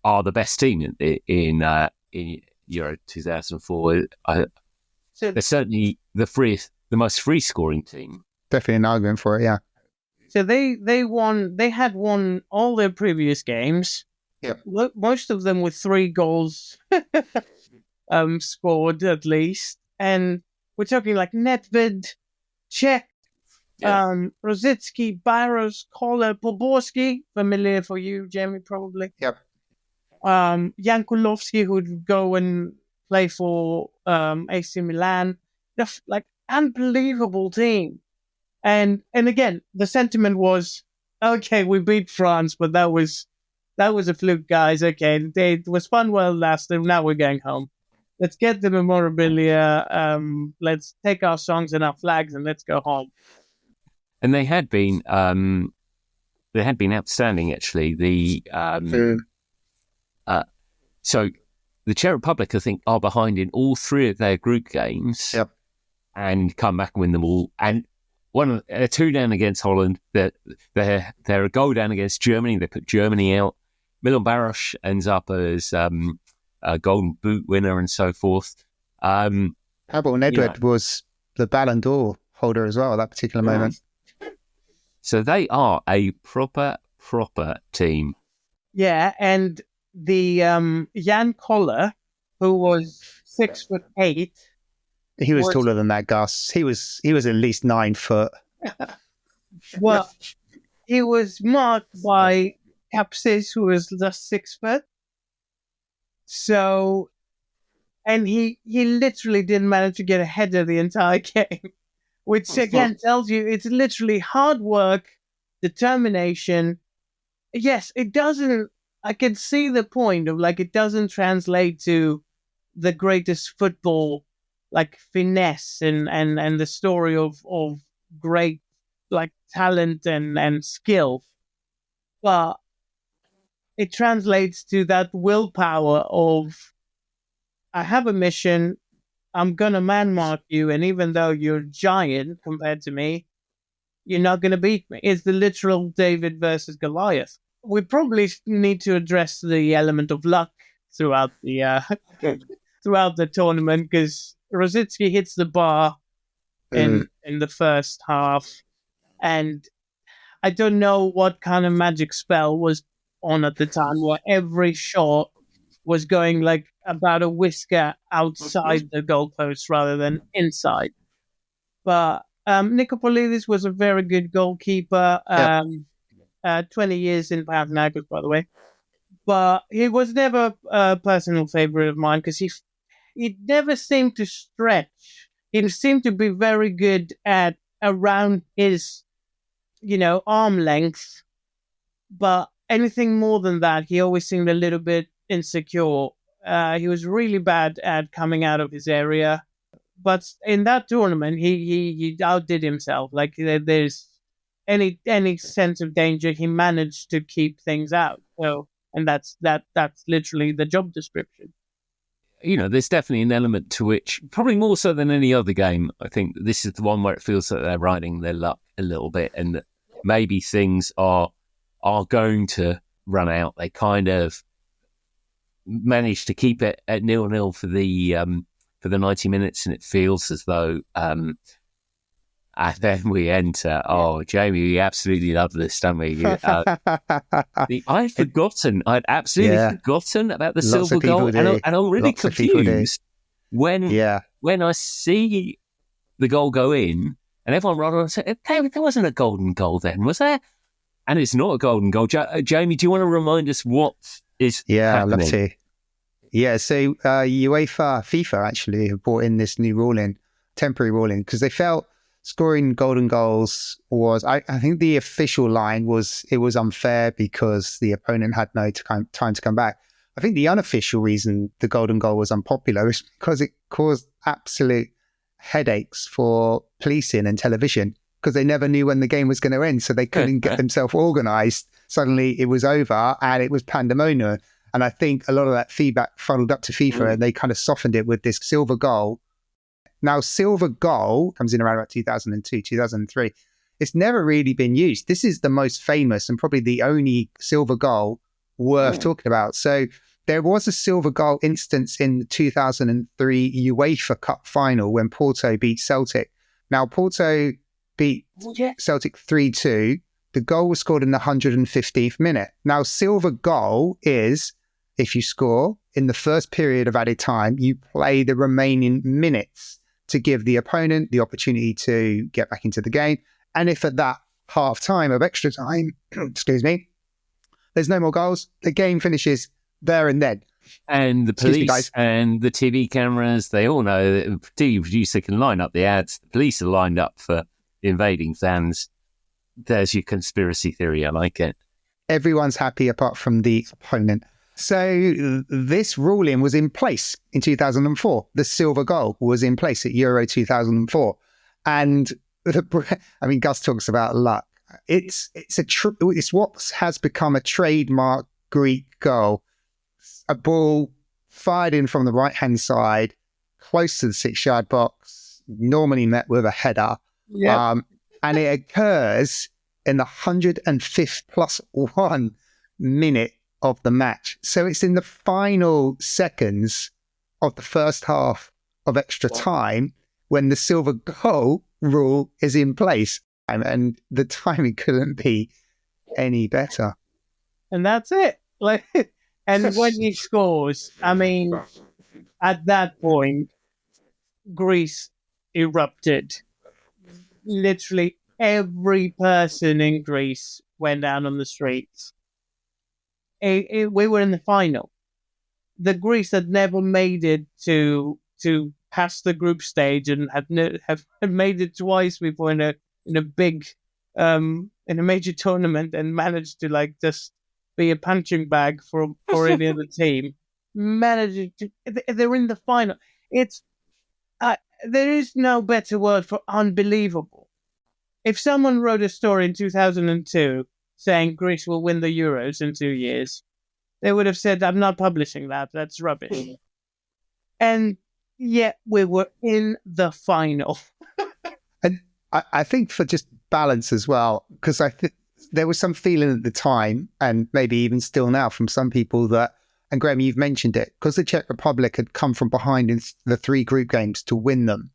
are the best team in Euro 2004. They're certainly the most free-scoring team. Definitely an argument for it, yeah. So they had won all their previous games. Yep. Most of them with 3 goals scored at least. And we're talking Nedved, Čech, Rosicki, Barros, Koller, Poborski, familiar for you, Jamie, probably. Yep. Jankulovski, who'd go and play for AC Milan. Unbelievable team. And again, the sentiment was, okay, we beat France, but that was a fluke, guys. Okay, it was fun while it lasted. Now we're going home. let's get the memorabilia. Let's take our songs and our flags and let's go home. And they had been outstanding, actually. So the Czech Republic, I think, are behind in all three of their group games. Yep. And come back and win them all. And they're 2 down against Holland. They're a goal down against Germany. They put Germany out. Milan Baros ends up as a Golden Boot winner and so forth. How about Nedved was the Ballon d'Or holder as well at that particular moment? So they are a proper team. Yeah, and the Jan Koller, who was 6'8", he was taller than that, Gus. He was at least 9 foot. Well, he was marked by Capsis, who was just 6 foot. So, and he literally didn't manage to get a header the entire game, which again tells you it's literally hard work, determination. Yes, it doesn't. I can see the point of it doesn't translate to the greatest football finesse and the story of great talent and skill, but it translates to that willpower of, I have a mission, I'm gonna man mark you, and even though you're giant compared to me, you're not gonna beat me. It's the literal David versus Goliath. We probably need to address the element of luck throughout the tournament, because Rosicki hits the bar in the first half, and I don't know what kind of magic spell was on at the time where every shot was going about a whisker outside the goalpost rather than inside. But Nicopolidis was a very good goalkeeper. 20 years in Panathinaikos, by the way. But he was never a personal favorite of mine because he never seemed to stretch. He seemed to be very good at around his, arm length. But anything more than that, he always seemed a little bit insecure. He was really bad at coming out of his area. But in that tournament, he outdid himself. There's any sense of danger, he managed to keep things out. So, and that's literally the job description. There's definitely an element to which, probably more so than any other game, I think this is the one where it feels like they're riding their luck a little bit, and that maybe things are going to run out. They kind of managed to keep it at 0-0 for the 90 minutes, and it feels as though and then we enter. Oh, Jamie, we absolutely love this, don't we? I'd absolutely forgotten about the silver goal, and I'm really confused when I see the goal go in, and everyone rather said, "Hey, there wasn't a golden goal then, was there?" And it's not a golden goal. Jamie, do you want to remind us what is happening? I'd love to. Yeah, so FIFA actually have brought in this new temporary ruling, because they felt scoring golden goals was, I think the official line was, it was unfair because the opponent had no time to come back. I think the unofficial reason the golden goal was unpopular is because it caused absolute headaches for policing and television, because they never knew when the game was going to end, so they couldn't get themselves organised. Suddenly it was over and it was pandemonium. And I think a lot of that feedback funneled up to FIFA, and they kind of softened it with this silver goal. Now, silver goal comes in around about 2002, 2003. It's never really been used. This is the most famous and probably the only silver goal worth talking about. So there was a silver goal instance in the 2003 UEFA Cup final when Porto beat Celtic. Now, Porto beat Celtic 3-2. The goal was scored in the 115th minute. Now, silver goal is, if you score in the first period of added time, you play the remaining minutes to give the opponent the opportunity to get back into the game. And if at that half time of extra time, there's no more goals, the game finishes there and then. And the police and the TV cameras, they all know that the TV producer can line up the ads. The police are lined up for invading fans. There's your conspiracy theory. I like it. Everyone's happy apart from the opponent. So this ruling was in place in 2004. The silver goal was in place at Euro 2004. And Gus talks about luck. It's what has become a trademark Greek goal. A ball fired in from the right-hand side, close to the 6-yard box, normally met with a header. Yeah. And it occurs in the 105th plus 1 minute of the match. So it's in the final seconds of the first half of extra time when the silver goal rule is in place. And the timing couldn't be any better. And that's it. And when he scores, at that point, Greece erupted. Literally every person in Greece went down on the streets. We were in the final. The Greece had never made it to past the group stage and had made it twice before in a big in a major tournament and managed to just be a punching bag for any other team. They're in the final. It's there is no better word for unbelievable. If someone wrote a story in 2002 saying Greece will win the Euros in 2 years, they would have said, I'm not publishing that. That's rubbish. And yet we were in the final. And I think for just balance as well, because I think there was some feeling at the time, and maybe even still now from some people that, and Graham, you've mentioned it, because the Czech Republic had come from behind in the 3 group games to win them.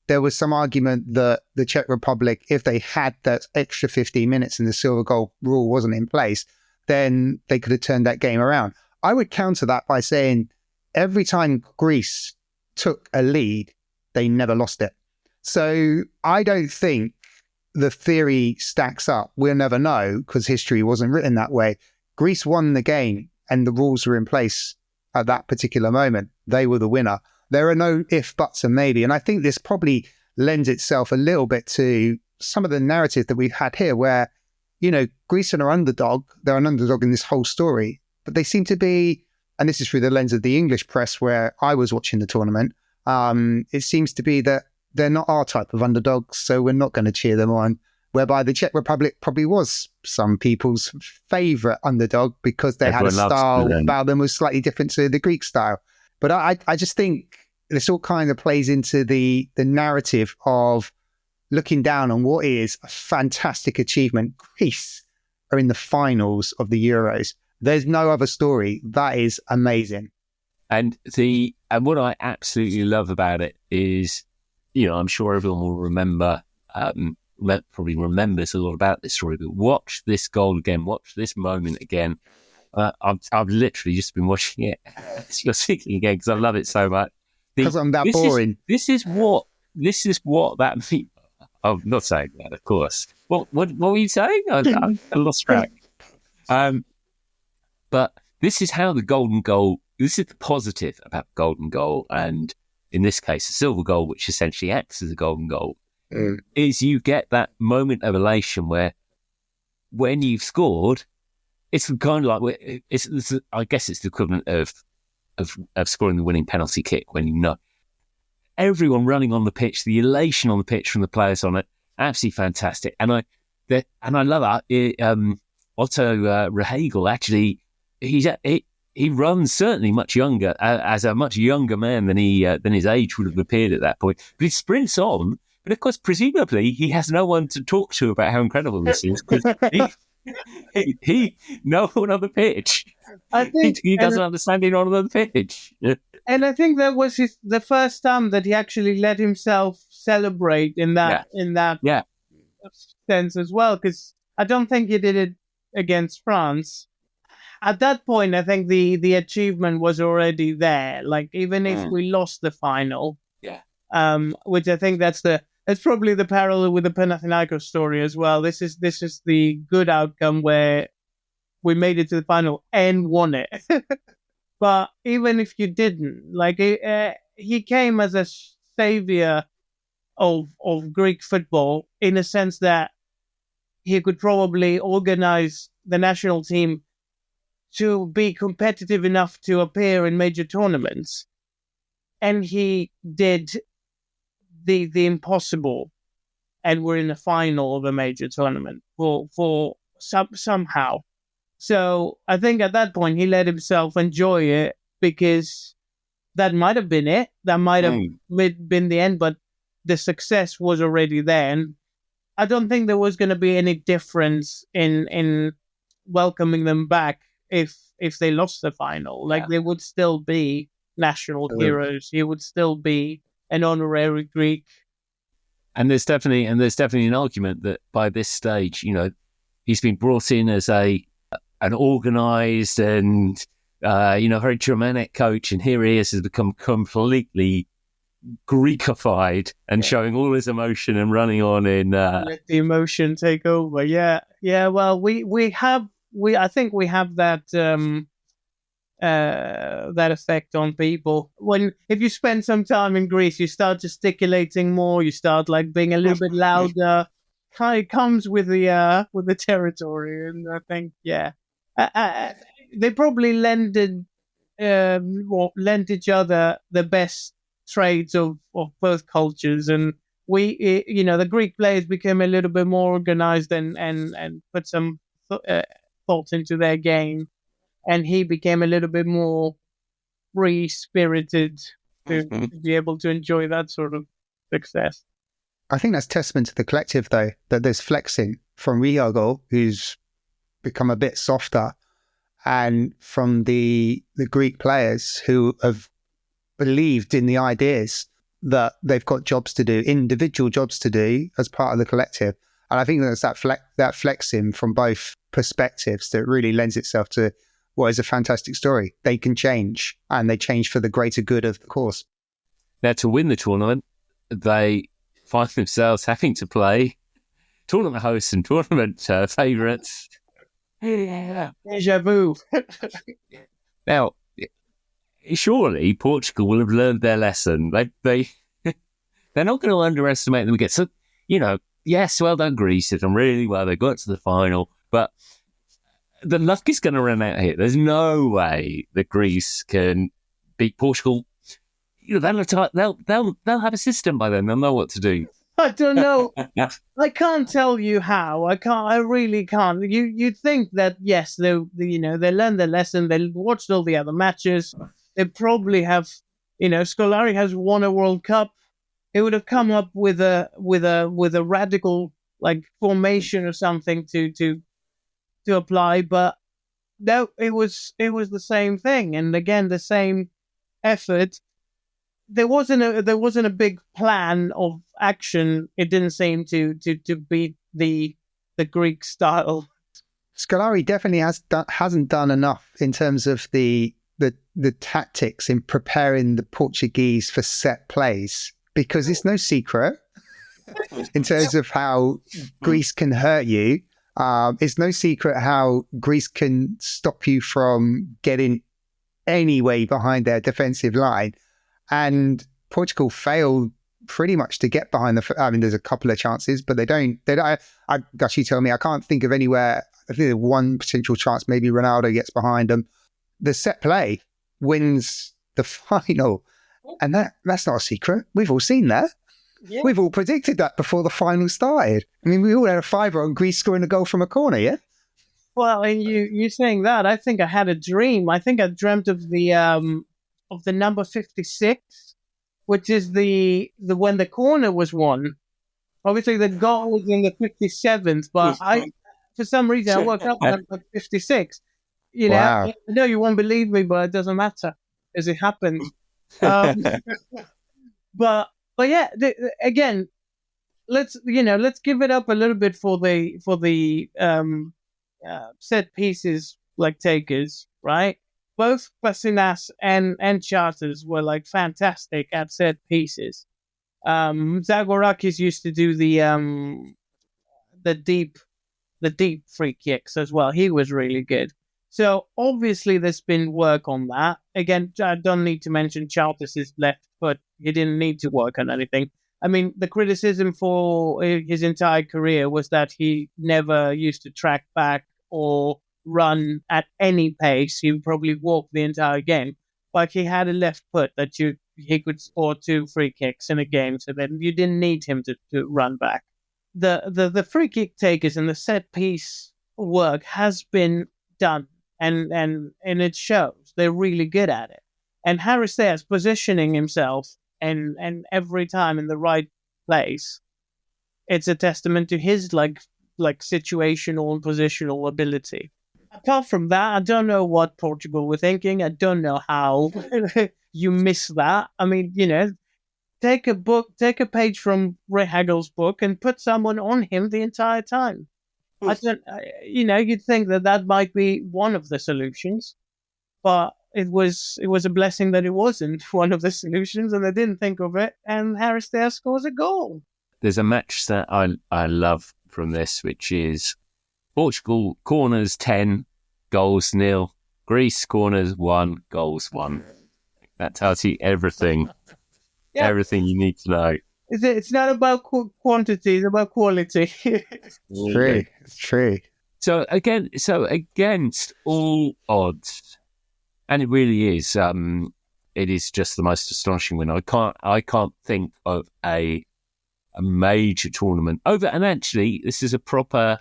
There was some argument that the Czech Republic, if they had that extra 15 minutes and the silver goal rule wasn't in place, then they could have turned that game around. I would counter that by saying every time Greece took a lead, they never lost it. So I don't think the theory stacks up. We'll never know because history wasn't written that way. Greece won the game and the rules were in place at that particular moment. They were the winner. There are no if, buts, and maybe. And I think this probably lends itself a little bit to some of the narrative that we've had here where, Greece are an underdog. They're an underdog in this whole story. But they seem to be, and this is through the lens of the English press where I was watching the tournament, it seems to be that they're not our type of underdogs, so we're not going to cheer them on. Whereby the Czech Republic probably was some people's favourite underdog because they had a style about them was slightly different to the Greek style. But I just think this all kind of plays into the narrative of looking down on what is a fantastic achievement. Greece are in the finals of the Euros. There's no other story. That is amazing. And what I absolutely love about it is, I'm sure everyone will remember, probably remembers a lot about this story, but watch this goal again, watch this moment again. I've literally just been watching it as you're speaking again because I love it so much. Because I'm that boring. This is what that means. I'm not saying that, of course. What were you saying? I lost track. But this is how the golden goal. This is the positive about the golden goal, and in this case, the silver goal, which essentially acts as a golden goal, is you get that moment of elation where, when you've scored, it's kind of like I guess it's the equivalent of scoring the winning penalty kick when everyone running on the pitch, the elation on the pitch from the players on it, absolutely fantastic. And I love that. Otto Rehhagel actually, he runs certainly much younger, as a much younger man than his age would have appeared at that point. But he sprints on. But of course, presumably, he has no one to talk to about how incredible this is because he no one on the pitch. I think he doesn't understand anyone on the pitch. And I think that was the first time that he actually let himself celebrate in that sense as well. Because I don't think he did it against France. At that point, I think the achievement was already there. Like even if we lost the final, which I think that's probably the parallel with the Panathinaikos story as well. This is the good outcome where we made it to the final and won it. But even if you didn't, he came as a savior of Greek football in a sense that he could probably organize the national team to be competitive enough to appear in major tournaments. And he did the impossible, and we're in the final of a major tournament for somehow. So I think at that point he let himself enjoy it, because that might have been it. That might have been the end, but the success was already there. And I don't think there was going to be any difference in welcoming them back if they lost the final. Like, they would still be national heroes. He would still be an honorary Greek. And there's definitely an argument that by this stage, he's been brought in as an organised and very Germanic coach, and here he has become completely Greekified and showing all his emotion and running on in. Let the emotion take over. Yeah. Well, I think we have that that effect on people. If you spend some time in Greece, you start gesticulating more. You start being a little bit louder. Kind of comes with the territory, and I think they probably lent each other the best traits of both cultures, and the Greek players became a little bit more organized and put some thought into their game, and he became a little bit more free-spirited to be able to enjoy that sort of success. I think that's testament to the collective, though, that there's flexing from Rehhagel, who's become a bit softer, and from the Greek players who have believed in the ideas that they've got jobs to do, individual jobs to do as part of the collective. And I think that's that flexing from both perspectives that really lends itself to what is a fantastic story. They can change, and they change for the greater good of the cause. Now, to win the tournament, they find themselves having to play tournament hosts and tournament favourites. Deja vu. Now, surely Portugal will have learned their lesson. They're not going to underestimate them again. So, yes, well done, Greece. They've done really well. They got to the final, but the luck is going to run out here. There's no way that Greece can beat Portugal. They'll have a system by then. They'll know what to do. I don't know. I can't tell you how. I really can't. You'd think that yes, they learned their lesson. They watched all the other matches. They probably have. Scolari has won a World Cup. He would have come up with a radical formation or something to apply, but no, it was the same thing, and again the same effort. There wasn't a big plan of action. It didn't seem to beat the Greek style. Scolari definitely hasn't done enough in terms of the tactics in preparing the Portuguese for set plays, because it's no secret in terms of how Greece can hurt you. It's no secret how Greece can stop you from getting any way behind their defensive line. And Portugal failed pretty much to get behind there's a couple of chances, but they don't. Gus, you tell me, I can't think of anywhere. I think there's one potential chance, maybe Ronaldo gets behind them. The set play wins the final. And that's not a secret. We've all seen that. Yeah. We've all predicted that before the final started. I mean, we all had a fiver on Greece scoring a goal from a corner, yeah? Well, and you saying that, I think I had a dream. I think I dreamt of the number 56, which is the when the corner was won. Obviously, the goal was in the 57th, but for some reason I woke up at 56. Wow. I know you won't believe me, but it doesn't matter as it happened. But yeah, again, let's give it up a little bit for the set pieces takers, right? Both Krasonis and Charters were fantastic at set pieces. Zagorakis used to do the deep free kicks as well. He was really good. So obviously there's been work on that. Again, I don't need to mention Charters' left foot. He didn't need to work on anything. I mean, the criticism for his entire career was that he never used to track back or run at any pace. He would probably walk the entire game. But he had a left foot that he could score 2 free kicks in a game, so then you didn't need him to run back. The free kick takers and the set piece work has been done, and it shows. They're really good at it. And Harris there's positioning himself and every time in the right place. It's a testament to his like situational and positional ability. Apart from that, I don't know what Portugal were thinking. I don't know how you miss that. I mean, take a page from Rehhagel's book and put someone on him the entire time. You'd think that might be one of the solutions, but it was a blessing that it wasn't one of the solutions, and they didn't think of it. And Harris there scores a goal. There's a match that I love from this, which is Portugal corners 10, goals 0. Greece corners 1, goals 1. That tells you everything. Yeah. Everything you need to know. It's not about quantity, it's about quality. It's true. So against all odds, and it really is, it is just the most astonishing win. I can't think of a major tournament over, and actually this is a proper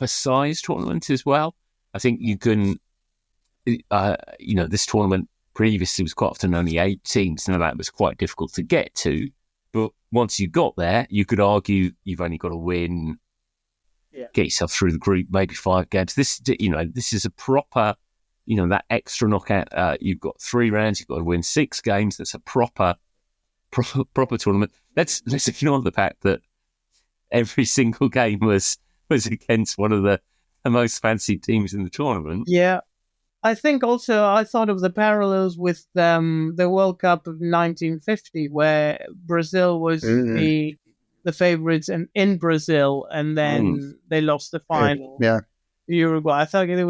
size tournament as well. I think you can, this tournament previously was quite often only 8 teams. Now that was quite difficult to get to, but once you got there, you could argue you've only got to win, get yourself through the group, maybe 5 games. This is a proper, that extra knockout. You've got 3 rounds, you've got to win 6 games. That's a proper tournament. Let's ignore the fact that every single game was against one of the most fancied teams in the tournament. Yeah. I think also I thought of the parallels with the World Cup of 1950, where Brazil was the favourites and in Brazil, and then they lost the final. Yeah. Uruguay. I thought there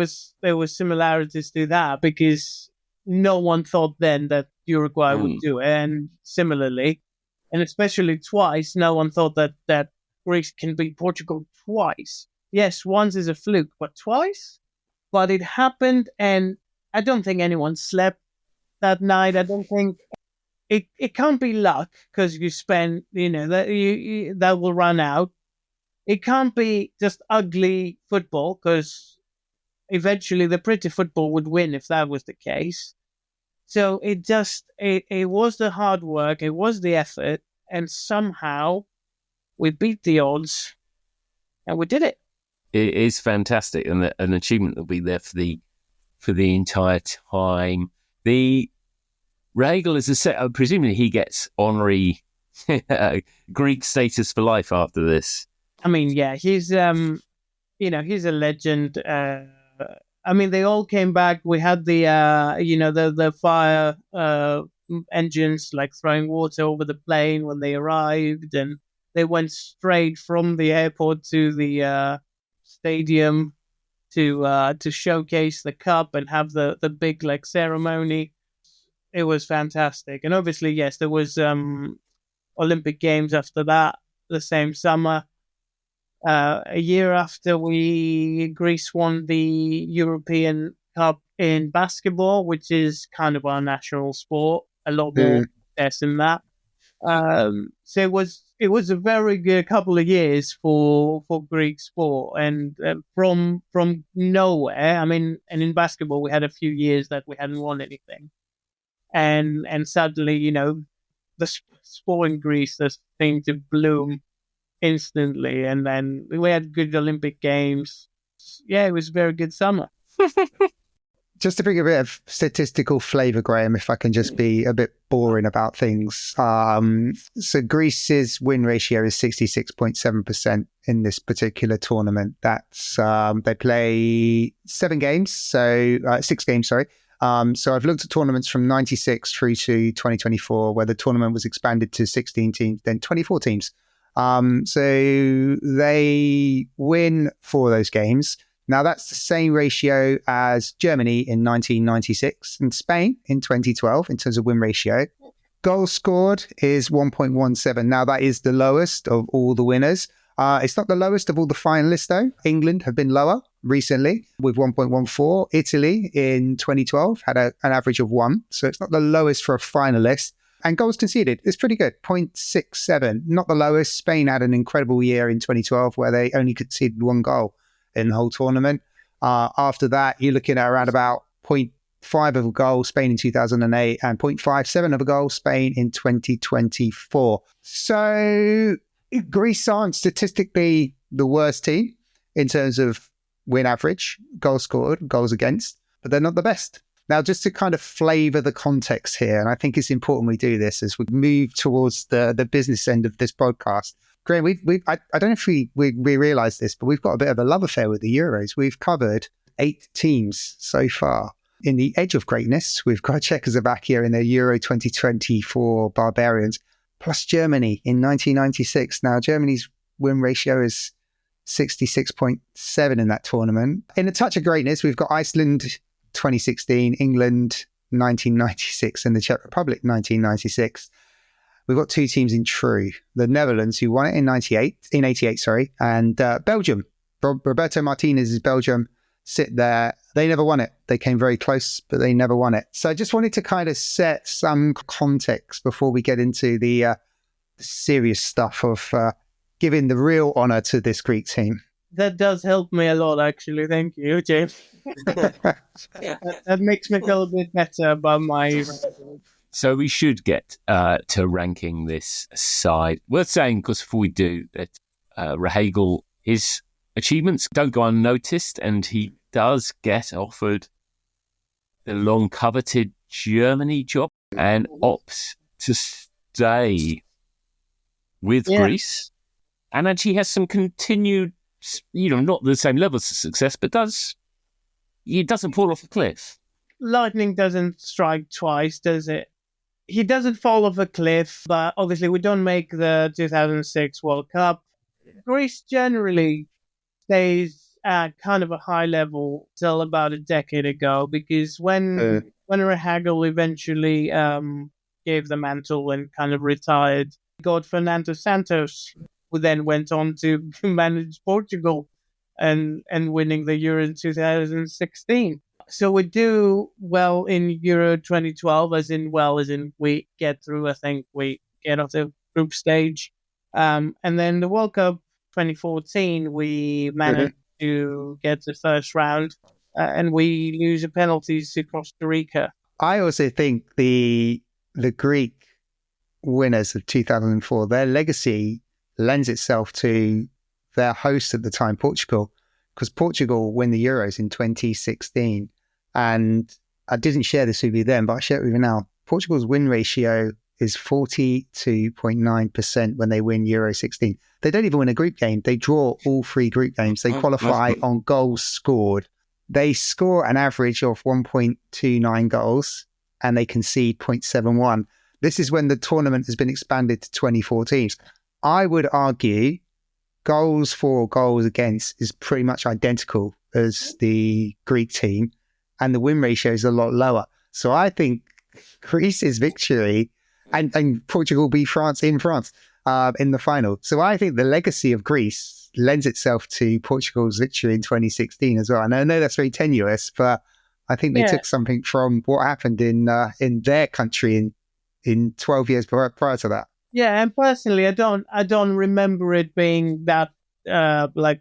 was similarities to that, because no one thought then that Uruguay would do it, and similarly, and especially twice, no one thought that Greece can beat Portugal twice. Yes, once is a fluke, but twice? But it happened, and I don't think anyone slept that night. I don't think it can't be luck, because you spend, that will run out. It can't be just ugly football, because eventually the pretty football would win if that was the case. So it was the hard work, it was the effort, and somehow we beat the odds, and we did it. It is fantastic, and an achievement that will be there for the entire time. The Rehhagel is presumably he gets honorary Greek status for life after this. I mean, yeah, he's he's a legend. They all came back. We had the fire engines like throwing water over the plane when they arrived, and they went straight from the airport to the stadium to showcase the cup and have the big ceremony. It was fantastic. And obviously, yes, there was Olympic Games after that the same summer. A year after Greece won the European Cup in basketball, which is kind of our national sport. A lot more success in that. So it was a very good couple of years for Greek sport, and from nowhere. I mean, and in basketball we had a few years that we hadn't won anything, and suddenly the sport in Greece just seemed to bloom instantly, and then we had good Olympic Games. Yeah, it was a very good summer. Just to bring a bit of statistical flavour, Graham, if I can just be a bit boring about things. So Greece's win ratio is 66.7% in this particular tournament. That's they play 6 games, sorry. So I've looked at tournaments from 96 through to 2024, where the tournament was expanded to 16 teams, then 24 teams. So they win 4 of those games. Now, that's the same ratio as Germany in 1996 and Spain in 2012 in terms of win ratio. Goals scored is 1.17. Now, that is the lowest of all the winners. It's not the lowest of all the finalists, though. England have been lower recently with 1.14. Italy in 2012 had an average of 1. So it's not the lowest for a finalist. And goals conceded, it's pretty good, 0.67. Not the lowest. Spain had an incredible year in 2012 where they only conceded 1 goal in the whole tournament. After that, you're looking at around about 0.5 of a goal, Spain in 2008, and 0.57 of a goal, Spain in 2024. So Greece aren't statistically the worst team in terms of win average, goals scored, goals against, but they're not the best. Now, just to kind of flavour the context here, and I think it's important we do this as we move towards the business end of this podcast. Graham, I don't know if we realise this, but we've got a bit of a love affair with the Euros. We've covered 8 teams so far. In the edge of greatness, we've got Czechoslovakia in the Euro 2024 Barbarians, plus Germany in 1996. Now, Germany's win ratio is 66.7 in that tournament. In a touch of greatness, we've got Iceland 2016, England 1996, and the Czech Republic 1996. We've got 2 teams in true. The Netherlands, who won it in 88, and Belgium. Roberto Martinez's Belgium sit there. They never won it. They came very close, but they never won it. So I just wanted to kind of set some context before we get into the serious stuff of giving the real honour to this Greek team. That does help me a lot, actually. Thank you, James. that makes me feel a bit better about my... So we should get to ranking this side. Worth saying, because before we do, that Rehhagel, his achievements don't go unnoticed, and he does get offered the long-coveted Germany job and opts to stay with Greece. And actually has some continued, not the same levels of success, but he doesn't fall off a cliff. Lightning doesn't strike twice, does it? He doesn't fall off a cliff, but obviously we don't make the 2006 World Cup. Greece generally stays at kind of a high level till about a decade ago, because when Rehhagel eventually gave the mantle and kind of retired, got Fernando Santos, who then went on to manage Portugal and winning the Euro in 2016. So we do well in Euro 2012, as in we get through. I think we get off the group stage. And then the World Cup 2014, we managed to get to the first round, and we lose the penalties to Costa Rica. I also think the Greek winners of 2004, their legacy lends itself to their host at the time, Portugal, because Portugal win the Euros in 2016. And I didn't share this with you then, but I'll share it with you now. Portugal's win ratio is 42.9% when they win Euro 16. They don't even win a group game. They draw all 3 group games. They qualify on goals scored. They score an average of 1.29 goals and they concede 0.71. This is when the tournament has been expanded to 24 teams. I would argue goals for, goals against is pretty much identical as the Greek team, and the win ratio is a lot lower. So I think Greece's victory and Portugal beat France in France in the final. So I think the legacy of Greece lends itself to Portugal's victory in 2016 as well. And I know that's very tenuous, but I think they took something from what happened in their country in 12 years prior to that. Yeah, and personally, I don't remember it being that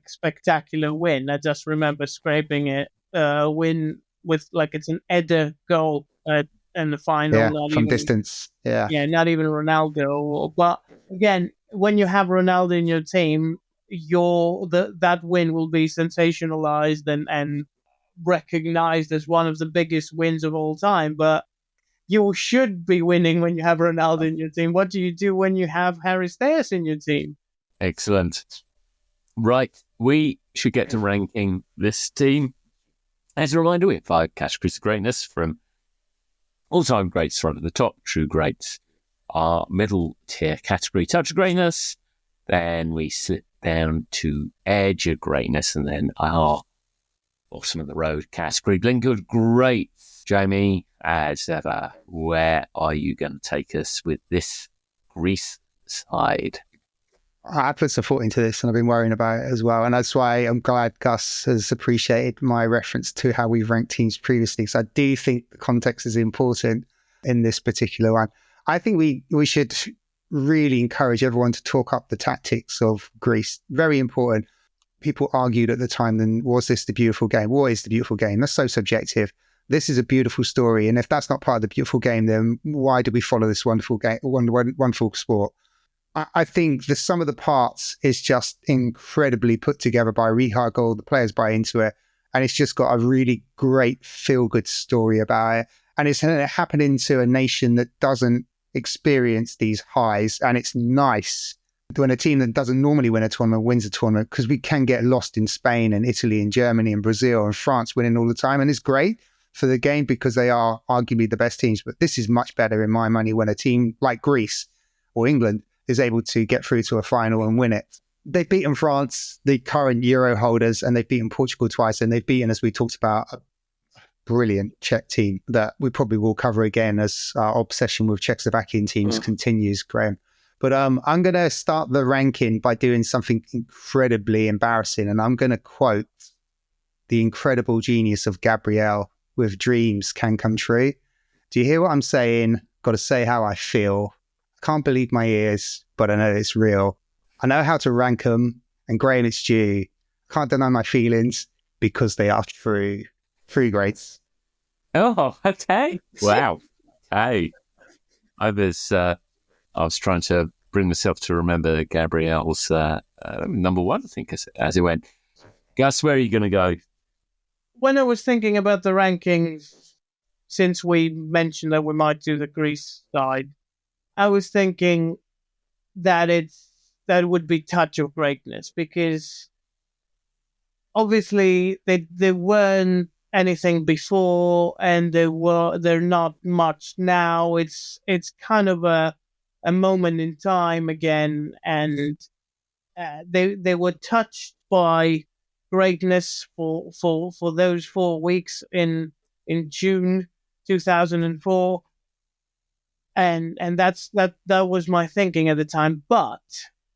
spectacular win. I just remember scraping it win with it's an Eder goal in the final. Yeah, from distance. Yeah. Yeah, not even Ronaldo. But again, when you have Ronaldo in your team, that win will be sensationalized and recognized as one of the biggest wins of all time. But you should be winning when you have Ronaldo in your team. What do you do when you have Harry Styles in your team? Excellent. Right, we should get to ranking this team. As a reminder, we have 5 categories of greatness, from all-time greats right at the top, true greats, our middle tier category, touch of greatness, then we slip down to edge of greatness, and then our bottom of the road category, blink of greats. Jamie, as ever, where are you going to take us with this Greece side? I put some thought into this and I've been worrying about it as well. And that's why I'm glad Gus has appreciated my reference to how we've ranked teams previously. So I do think the context is important in this particular one. I think we should really encourage everyone to talk up the tactics of Greece. Very important. People argued at the time, then, was this the beautiful game? What is the beautiful game? That's so subjective. This is a beautiful story. And if that's not part of the beautiful game, then why do we follow this wonderful game, wonderful sport? I think the sum of the parts is just incredibly put together by Rehhagel. The players buy into it. And it's just got a really great feel-good story about it. And it's happening to a nation that doesn't experience these highs. And it's nice when a team that doesn't normally win a tournament wins a tournament, because we can get lost in Spain and Italy and Germany and Brazil and France winning all the time. And it's great for the game because they are arguably the best teams. But this is much better in my money when a team like Greece or England is able to get through to a final and win it. They've beaten France, the current Euro holders, and they've beaten Portugal twice. And they've beaten, as we talked about, a brilliant Czech team that we probably will cover again as our obsession with Czechoslovakian teams continues, Graham. But I'm going to start the ranking by doing something incredibly embarrassing. And I'm going to quote the incredible genius of Gabriel with dreams can come true. Do you hear what I'm saying? Got to say how I feel. I can't believe my ears, but I know it's real. I know how to rank them, and Graham, it's due. Can't deny my feelings because they are true. 3 grades. Oh, okay. Wow. Hey, I was trying to bring myself to remember Gabriel's number 1, I think, as it went. Gus, where are you going to go? When I was thinking about the rankings, since we mentioned that we might do the Greece side, I was thinking that it would be touch of greatness, because obviously they weren't anything before, and they're not much now. It's kind of a moment in time again, and they were touched by greatness for those 4 weeks in June 2004, and that was my thinking at the time. But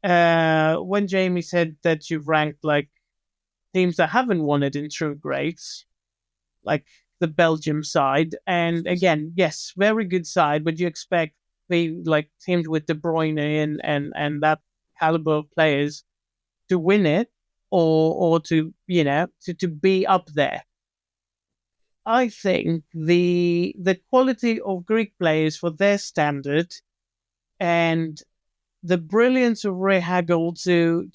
when Jamie said that you've ranked like teams that haven't won it in true greats, like the Belgium side, and again, yes, very good side, but you expect like teams with De Bruyne and that caliber of players to win it, or to be up there. I think the quality of Greek players for their standard, and the brilliance of Rehhagel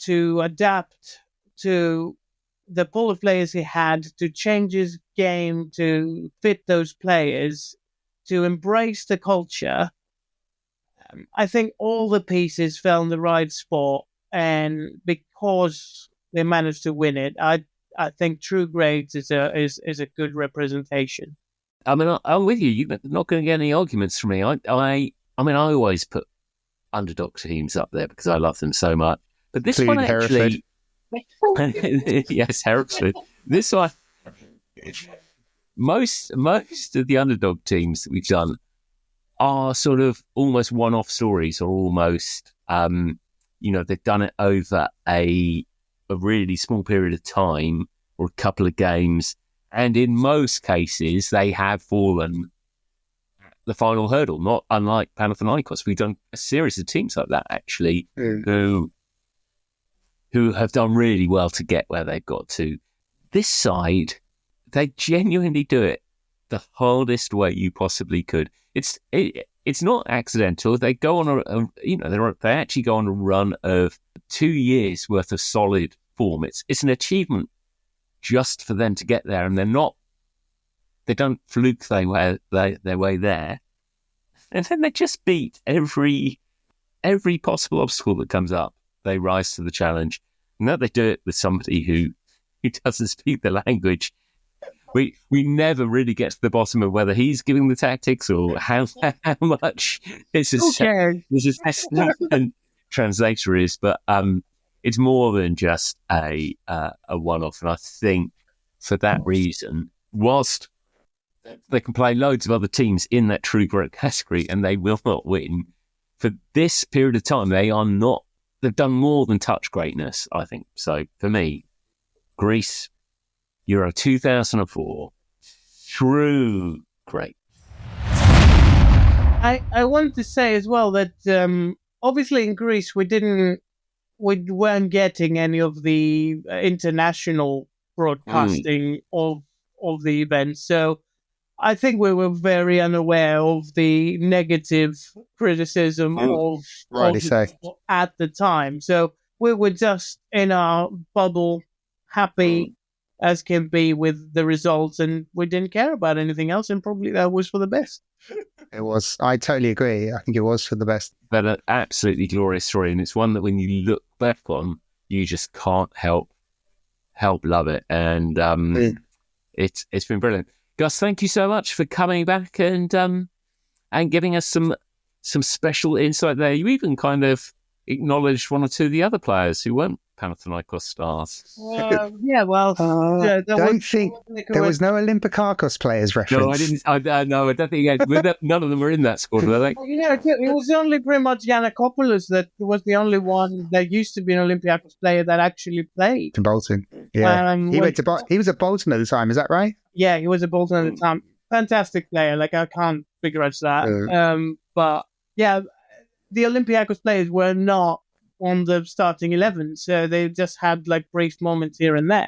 to adapt to the pool of players he had, to change his game to fit those players, to embrace the culture. I think all the pieces fell in the right spot, and because they managed to win it, I think true grades is a good representation. I mean, I'm with you. You're not going to get any arguments from me. I mean, I always put underdog teams up there because I love them so much. But this one actually, yes, Hereford. This one, most of the underdog teams that we've done are sort of almost one-off stories, or almost, they've done it over a really small period of time or a couple of games, and in most cases they have fallen the final hurdle. Not unlike Panathinaikos, we've done a series of teams like that actually, who have done really well to get where they've got to. This side, they genuinely do it the hardest way you possibly could. It's not accidental. They go on they actually go on a run of 2 years worth of solid form. It's an achievement just for them to get there, and they don't fluke their way there, and then they just beat every possible obstacle that comes up. They rise to the challenge, and that they do it with somebody who doesn't speak the language. We never really get to the bottom of whether he's giving the tactics or how much this is and translator is, but it's more than just a one-off. And I think for that reason, whilst they can play loads of other teams in that true great category and they will not win, for this period of time, they are not they've done more than touch greatness, I think. So for me, Greece, Euro 2004, true great. I wanted to say as well that obviously in Greece we weren't getting any of the international broadcasting of the event, so I think we were very unaware of the negative criticism at the time. So we were just in our bubble, happy as can be with the results, and we didn't care about anything else, and probably that was for the best. It was. I totally agree. I think it was for the best. But an absolutely glorious story, and it's one that when you look back on, you just can't help love it. And it's been brilliant. Gus, thank you so much for coming back and giving us some special insight there. You even kind of acknowledged one or two of the other players who weren't Panathinaikos stars. Yeah, well, don't think there was no Olympiakos players reference. No, I didn't. No, I don't think none of them were in that squad, were they? It was only pretty much Giannakopoulos that was the only one that used to be an Olympiakos player that actually played. To Bolton, yeah. He was at Bolton at the time, is that right? Yeah, he was at Bolton at the time. Fantastic player. Like, I can't begrudge that. But yeah, the Olympiakos players were not on the starting 11, so they just had like brief moments here and there.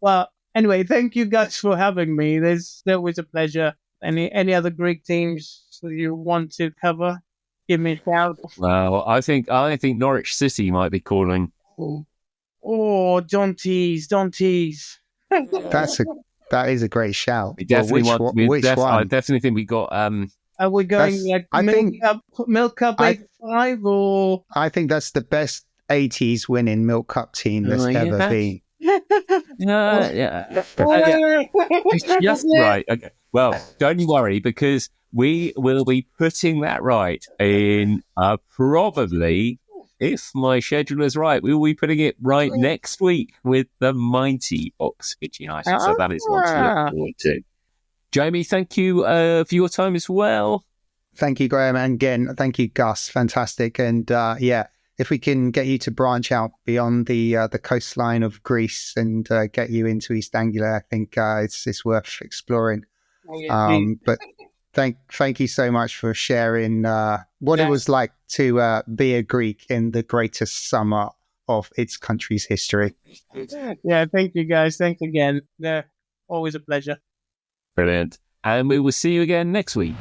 Well, anyway, thank you guys for having me. There's always a pleasure. Any other Greek teams you want to cover, give me a shout. Well, I think Norwich City might be calling. Oh, don't tease. That is a great shout. We definitely which one? I definitely think we got. Are we going Milk Cup 85 or? I think that's the best 80s winning Milk Cup team there's ever been. It's just right. Okay. Well, don't you worry, because we will be putting that right in probably, if my schedule is right, we will be putting it right next week with the mighty Oxford United. So that is one to look forward to. Jamie, thank you for your time as well. Thank you, Graham. And again, thank you, Gus. Fantastic. And if we can get you to branch out beyond the coastline of Greece and get you into East Anglia, I think it's worth exploring. But thank you so much for sharing what it was like to be a Greek in the greatest summer of its country's history. Yeah, thank you, guys. Thanks again. Always a pleasure. Brilliant. And we will see you again next week.